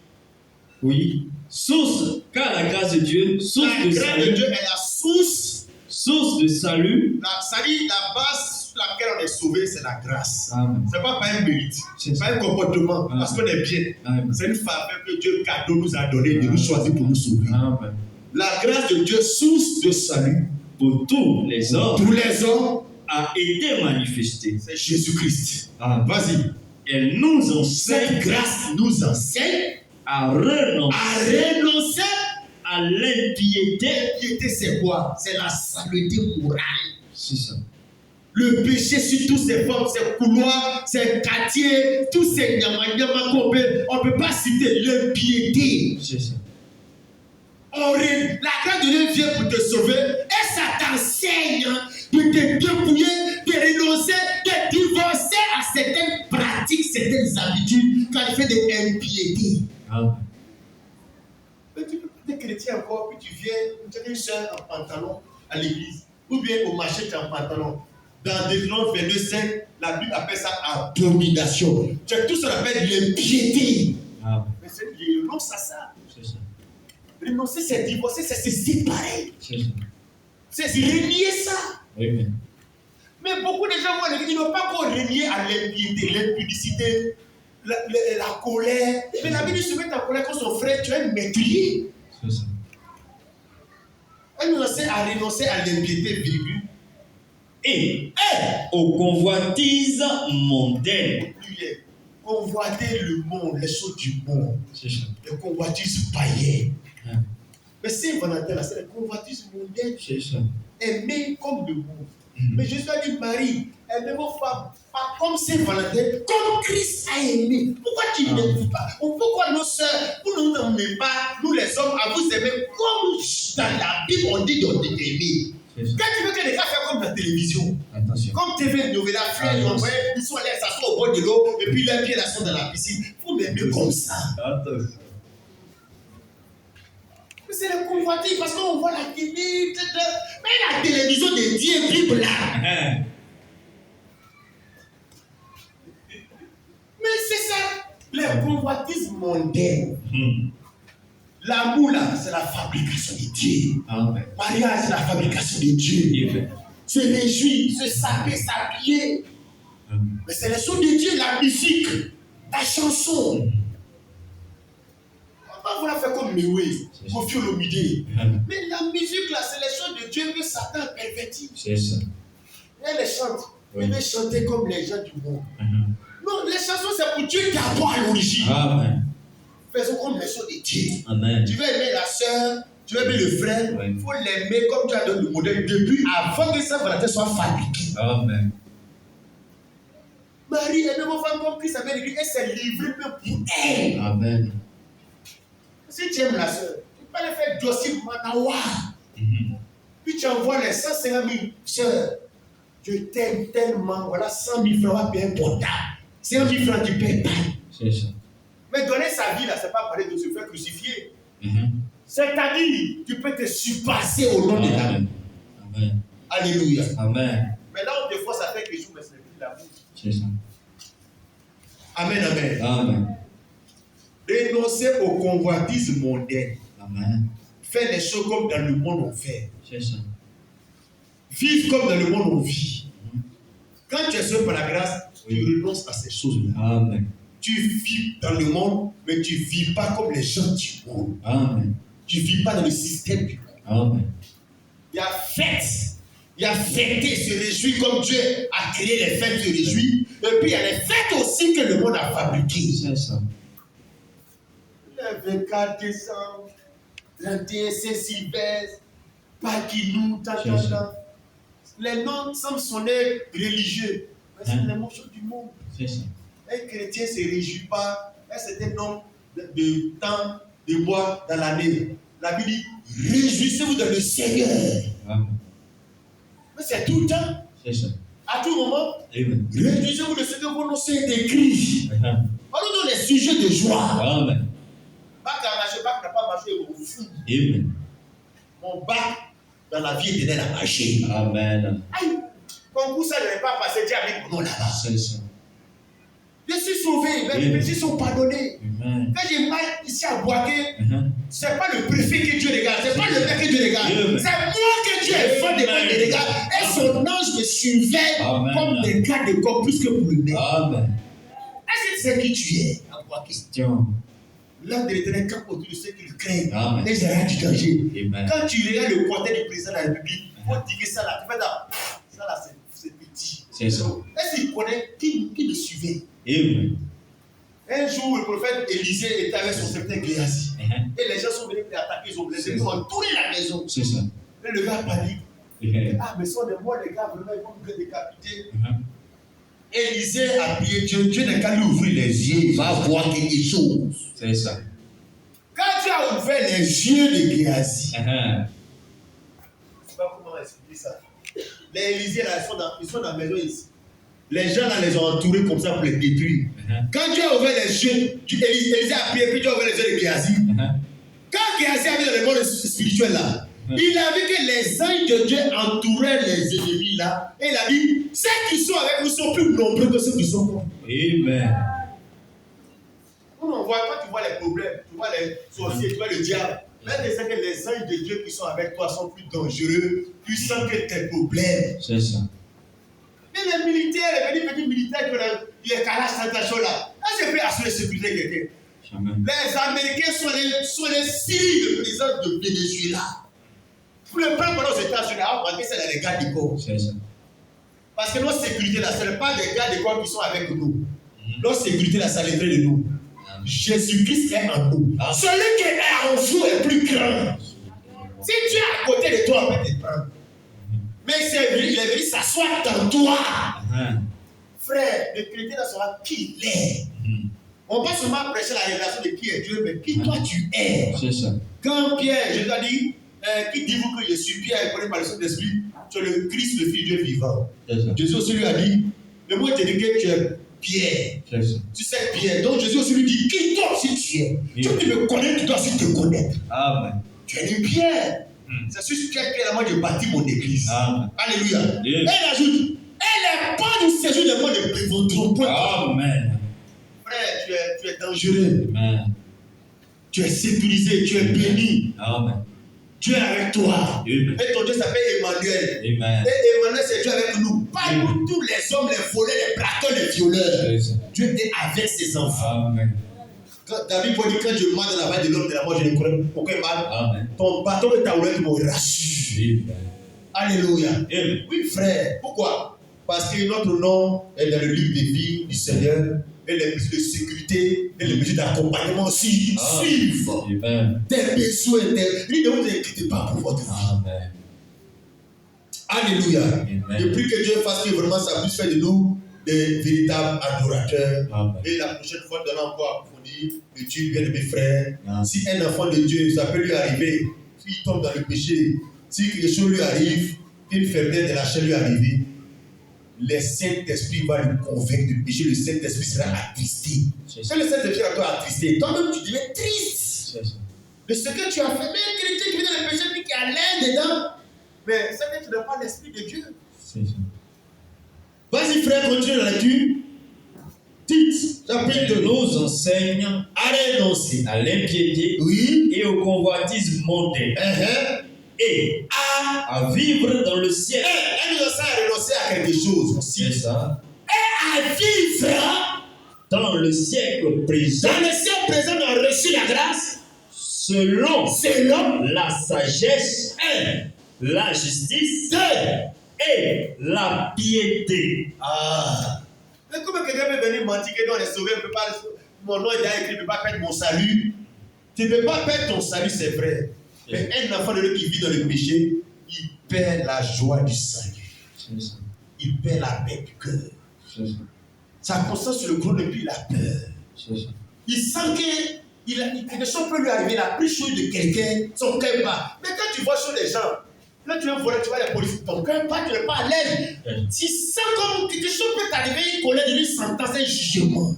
Oui. Source, car la grâce de Dieu, source La de grâce de salut. Dieu est la source. Source de salut. La base sur laquelle on est sauvé, c'est la grâce. Amen. Ce n'est pas un mérite, C'est pas un comportement, Amen. parce qu'on est bien. Amen. C'est une faveur que Dieu cadeau nous a donné de nous choisir pour nous sauver. Amen. La grâce de Dieu, source de salut Pour tous les hommes, pour les hommes, a été manifestée. c'est Jésus-Christ. Amen. Vas-y. Elle nous Cette enseigne grâce nous enseigne à renoncer à renoncer. à l'impiété. L'impiété, c'est quoi? C'est la saleté morale. C'est ça. Le péché sur tous ces formes, ces couloirs, ces quartiers, tous ces nyama qu'on peut, on ne peut pas citer l'impiété. C'est ça. La grâce de Dieu vient pour te sauver et ça t'enseigne de te dépouiller, de renoncer, de divorcer à certaines pratiques, certaines habitudes qualifiées d'impiété. Amen. Mais tu peux être chrétien encore, puis tu viens, tu as une soeur en pantalon à l'église, ou bien au marché, tu es en pantalon. Dans Deutéronome 22:5, la Bible appelle ça abomination. Tout ça appelle l'impiété. Amen. Mais c'est renonce à ça. C'est ça. Renoncer, c'est divorcer, c'est se séparer. C'est ça. C'est renier ça. Amen. Mais beaucoup de gens, ils n'ont pas encore renié à l'impiété, l'impudicité, la colère. Mais la Bible se met en colère quand son frère, tu es un meurtrier. C'est ça. Elle nous enseigne à renoncer à l'impiété, virgule. Et aux convoitises mondaines. Convoiter le monde, les choses du monde, C'est ça. les convoitises païennes. Hein. Mais Saint-Valentin, là, c'est les convoitises mondaines. C'est ça. Aimer comme le monde. Mais Jésus a dit, Marie, aimez vos femmes, pas comme Saint-Valentin, comme Christ a aimé. Pourquoi tu n'aimes pas? Pourquoi nos sœurs, vous ne nous aimez pas, nous les hommes, à vous aimer comme dans la Bible on dit de t'aimer. Quand tu veux que les gars fassent comme la télévision, Attention. comme TV Novela, ils sont allés s'asseoir au bord de l'eau, et puis leurs pieds là sont dans la piscine. Vous m'aimez comme ça. Attention. Mais c'est le convoitis parce qu'on voit la télé, mais la télévision de Dieu, Bible là. Hein. Mais c'est ça, les convoitises mondaines. Hum. L'amour là, c'est la fabrication de Dieu. Amen. Mariage, c'est la fabrication de Dieu. Amen. Se réjouir, se saper, s'habiller. Amen. Mais c'est les choses de Dieu, la musique, la chanson. On va vouloir faire comme Mewé, Kofi Olomide. Amen. Mais la musique là, c'est les choses de Dieu que Satan pervertit. C'est ça. Elle les chante. Oui. Elle veut chanter comme les gens du monde. Amen. Non, les chansons, c'est pour Dieu d'abord à l'origine. Amen. Faisons comme les choses de Dieu. Amen. Tu veux aimer la soeur, tu veux aimer le frère, il Oui. faut l'aimer comme tu as donné le modèle depuis avant que Saint-Valentin soit fabriqué. Amen. Marie, aimez vos femmes comme Christ avait dit, elle s'est livrée même pour elle. Amen. Si tu aimes la soeur, tu peux pas le faire docile manawa. Mhm. Puis tu envoies les 150 000 soeurs. Je t'aime tellement, voilà 100 000 francs, on va payer un portable. 100 000 francs, tu payes pas. C'est ça. Mais donner sa vie là, c'est pas parler de se faire crucifier. Mhm. C'est-à-dire, tu peux te surpasser au nom de l'amour. Amen. Amen. Alléluia. Amen. Mais là où des fois ça fait quelque chose, mais ce n'est plus l'amour. C'est ça. Amen, amen. Amen. Renoncer aux convoitises mondaines. Amen. Faire les choses comme dans le monde on fait. C'est ça. Vivre comme dans le monde on vit. Quand tu es sauvé par la grâce, tu renonces à ces choses-là. Amen. Tu vis dans le monde, mais tu ne vis pas comme les gens du monde. Amen. Tu ne vis pas dans le système du monde. Amen. Il y a fête. Il y a fêter, se réjouir comme Dieu a créé les fêtes, se réjouir. Et puis il y a les fêtes aussi que le monde a fabriquées. C'est ça. Le 24 décembre, 31 Saint-Sylvestre, Paquinou, les noms semblent sonner religieux. Mais c'est l'émotion du monde. C'est ça. Un chrétien ne se réjouit pas un certain nombre de temps de mois dans l'année. La Bible dit, réjouissez-vous dans le Seigneur. Amen. Mais c'est tout le temps. C'est ça. À tout moment, Amen. réjouissez-vous dans le Seigneur, vos noms sont écrits. Parlons dans les sujets de joie. Amen. Bac a marché, bac n'a pas marché, au fou. Amen. Mon bac dans la vie éternelle a marché. Amen. Aïe, concours ça ne n'est pas passé, Dieu a mis mon nom là-bas. C'est ça. Je suis sauvé, mes péchés sont pardonnés. Amen. Quand j'ai mal ici à Boaké, Amen. ce n'est pas le préfet que Dieu regarde, ce n'est pas le maire que Dieu regarde. Amen. C'est moi que Dieu est fan de moi de regarde. Et son ange me surveille Amen. comme des gardes de corps plus que pour le maire. Amen. Est-ce que tu sais qui tu es à Boaké? Question. L'homme de l'éternel campe autour de ceux qui le craignent. Amen. Et j'ai rien du danger. Amen. Quand tu regardes le cortège du président de la République, il faut dire que ça là, tu fais ça. Ça là, c'est petit. C'est ça. Est-ce qu'il connaît qui me suivait? Amen. Un jour, le prophèt Élisée était avec son serviteur Géasi. Et les gens sont venus l'attaquer, ils ont entouré la maison. C'est ça. Et le gars panique. Amen. Ah, mais sont des morts, les gars, vraiment, ils vont nous décapiter. Élisée a prié Dieu. Dieu n'a qu'à lui ouvrir les yeux, il va voir quelque chose. C'est ça. Quand Dieu a ouvert les yeux de Géasi, je Amen. ne sais pas comment expliquer ça. Les Élisée, là, ils sont dans la maison ici. Les gens là les ont entourés comme ça pour les détruire. Quand Dieu a ouvert les yeux, Élisée a prié, puis Dieu a ouvert les yeux de Géasi. Quand Géasi a vu dans le monde spirituel là, il a vu que les anges de Dieu entouraient les ennemis là. Et il a dit, ceux qui sont avec nous sont plus nombreux que ceux qui sont contre. Amen. Nous, on voit, quand tu vois les problèmes, tu vois les sorciers, tu vois le diable. Là, tu sais que les anges de Dieu qui sont avec toi sont plus dangereux, puissants que tes problèmes. C'est ça. Mais les militaires, les petits militaires qui les calages tentation là, là, c'est plus assurer la sécurité quelqu'un. Amen. Les Américains sont les Syriens, le président de Venezuela. Pour le prendre pendant aux États-Unis, c'est les gars du corps. C'est ça. Parce que notre sécurité là, ce n'est pas des gars du corps qui sont avec nous. Notre sécurité là, ça l'aiderait de nous. Jésus-Christ est en nous. Celui qui est en vous est plus grand. Si Dieu est à côté de toi, on peut te prendre. Mais il est venu s'asseoir dans toi. Frère, le chrétien là sera qui il est. On va seulement prêcher la révélation de qui est Dieu, mais qui toi tu es. C'est ça. Quand Pierre, Jésus a dit, qui dit-vous que je suis Pierre, et connaît par le Saint-Esprit, tu es le Christ, le Fils de Dieu vivant. Jésus aussi lui a dit, le mot te dit que tu es Pierre. C'est ça. Tu sais Pierre. Donc Jésus aussi lui dit, qui toi aussi tu es. Tu me connais, tu dois aussi te connaître. Amen. Tu es une pierre. C'est sur cette pierre là, moi je bâtis mon église. Amen. Alléluia. Yes. Et il ajoute, et les pas du séjour des mots ne prévaudront point. Amen. Frère, tu es dangereux. Amen. Tu es sécurisé, tu es béni. Amen. Dieu est avec toi. Amen. Et ton Dieu s'appelle Emmanuel. Amen. Et Emmanuel, c'est Dieu avec nous. Pas nous, tous les hommes, les voleurs, les plaqueurs, les violeurs. C'est ça. Dieu est avec ses enfants. Amen. Quand David peut dire, quand je marche dans la valle de l'homme de la mort, je ne connais aucun mal. Amen. Ton bâton et ta roulette me rassurent. Amen. Alléluia. Amen. Oui, frère. Pourquoi? Parce que notre nom est dans le livre de vie du Seigneur. Et les mesures de sécurité et les mesures d'accompagnement aussi suivent. Amen. Tes besoins, ne vous inquiétez pas pour votre vie. Amen. Alléluia. Amen. Je prie que Dieu fasse que vraiment ça puisse faire de nous des véritables adorateurs. Amen. Et la prochaine fois, nous allons encore approfondir le Dieu bien de mes frères. Amen. Si un enfant de Dieu, ça peut lui arriver, s'il tombe dans le péché, si quelque chose lui arrive, qu'une faiblesse de la chair lui arrive, le Saint-Esprit va lui convaincre du péché, le Saint-Esprit sera attristé. Si le Saint-Esprit sera toi attristé, toi-même tu deviens triste de ce que tu as fait. Mais un chrétien qui vient dans le péché, puis qui a l'air dedans, mais c'est que tu n'as pas l'Esprit de Dieu. C'est ça. Vas-y frère, continue la lecture. Tite, chapitre Nous enseigne à renoncer. à l'impiété Oui. et aux convoitises mondaines et à vivre dans le ciel. Elle nous enseigne à renoncer à quelque chose aussi. C'est ça. Et à vivre Dans le siècle présent, dans le ciel présent, on a reçu la grâce selon la sagesse, la justice et la piété. Ah. Mais comment quelqu'un peut venir mentir que non, les sauvés ne peut pas, mon nom est déjà écrit, ne peut pas perdre mon salut. Tu ne peux pas perdre ton salut, c'est vrai. Mais un enfant de Dieu qui vit dans le péché, il perd la joie du salut. C'est ça. Il perd la paix du cœur. Sa conscience sur le gros et puis il a peur. Il sent que quelque chose peut lui arriver. Il a pris chose de quelqu'un, son cœur bat. Mais quand tu vois sur les gens, là tu veux voler, tu vois la police, ton cœur bat, tu n'es pas à l'aise. Tu sens comme quelque chose peut t'arriver, une colère de lui, sentence, un jugement.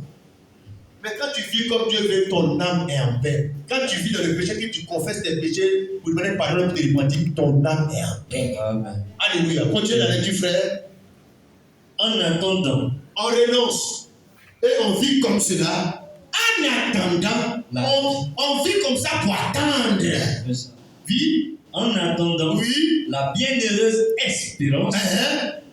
Mais quand tu vis comme Dieu veut, ton âme est en paix. Quand tu vis dans le péché, que tu confesses tes péchés pour demander pardon pour tes repentir, ton âme est en paix. Amen. Alléluia. Continue la lecture, frère. En attendant, On renonce et on vit comme cela. En attendant, on vit comme ça pour attendre. Vie. En attendant, Oui. la bienheureuse espérance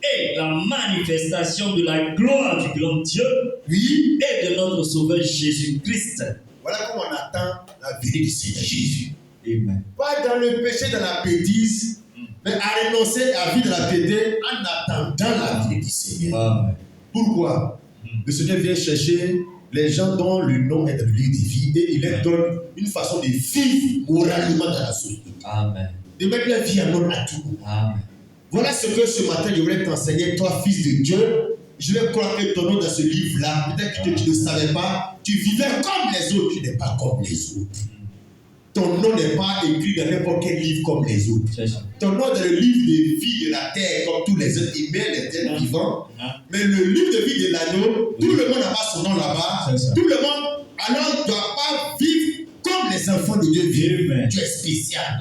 et la manifestation de la gloire du grand Dieu Oui. et de notre Sauveur Jésus-Christ. Voilà comment on attend la venue du Seigneur Jésus. Amen. Pas dans le péché, dans la bêtise, mais à renoncer à vivre dans la piété en attendant la venue du Seigneur. Amen. Pourquoi? Le Seigneur vient chercher les gens dont le nom est dans le livre de vie et il leur donne une façon de vivre moralement dans la société. Amen. De mettre leur vie en ordre à tout. Amen. Voilà ce que ce matin je voulais t'enseigner, toi, fils de Dieu. Je vais croire que ton nom dans ce livre-là, peut-être que tu ne savais pas, tu vivais comme les autres, tu n'es pas comme les autres. Ton nom n'est pas écrit dans n'importe quel livre comme les autres. Ton nom est dans le livre de vie de la terre, comme tous les autres, il met les êtres vivants. Mais le livre de vie de l'agneau, tout le monde n'a pas son nom là-bas. Tout le monde, alors, ne doit pas vivre comme les enfants de Dieu vivent. Tu es spécial.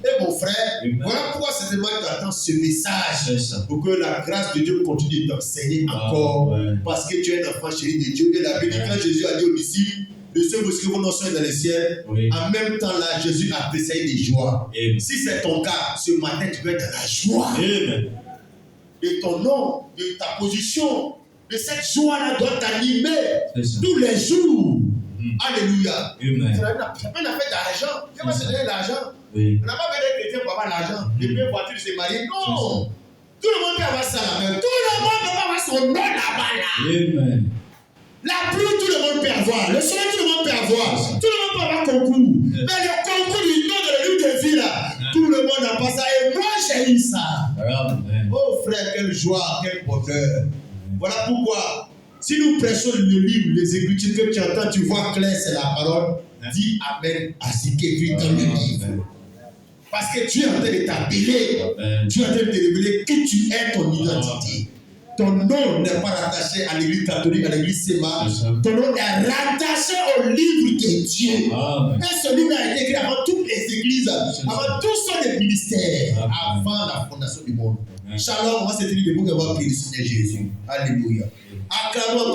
Et mon frère, voilà pourquoi certainement tu attends ce message pour que la grâce de Dieu continue de t'enseigner encore. Parce que tu es un enfant chéri de Dieu. Et la Bible, quand Jésus a dit aux disciples, de ceux qui vont dans les ciels, en même temps là, Jésus a apprécié des joies. Si c'est ton cas, ce matin, tu vas être dans la joie. Et ton nom, de ta position, de cette joie-là doit t'animer tous les jours. Alléluia. Tu n'as pas fait d'argent. Tu vas te donner l'argent. On n'a pas besoin d'être chrétien pour avoir l'argent. De payer voiture, se marier. Non. Tout le monde peut avoir ça là-bas. Tout le monde peut avoir son nom là-bas là. La pluie, tout le monde peut avoir. Le soleil, tout le monde peut avoir. Tout le monde peut avoir concours. Mais le concours du nom de la lutte de vie là, tout le monde n'a pas ça. Et moi, j'ai eu ça. Oh frère, quelle joie, quel bonheur. Voilà pourquoi, si nous prêchons le livre, les Écritures que tu entends, tu vois clair, c'est la parole. Dis Amen à ce qui est écrit dans le livre. Parce que tu es en train de t'appeler. Tu es en train de te révéler qui tu es, ton identité. Ton nom n'est pas rattaché à l'église catholique, à l'église Séma. Ton nom est rattaché au livre de Dieu. Et ce livre a été écrit avant toutes les églises, avant tous les ministères, avant la fondation du monde. Shalom, on va se tenir debout et on va prier le Seigneur Jésus. Alléluia. Acclamons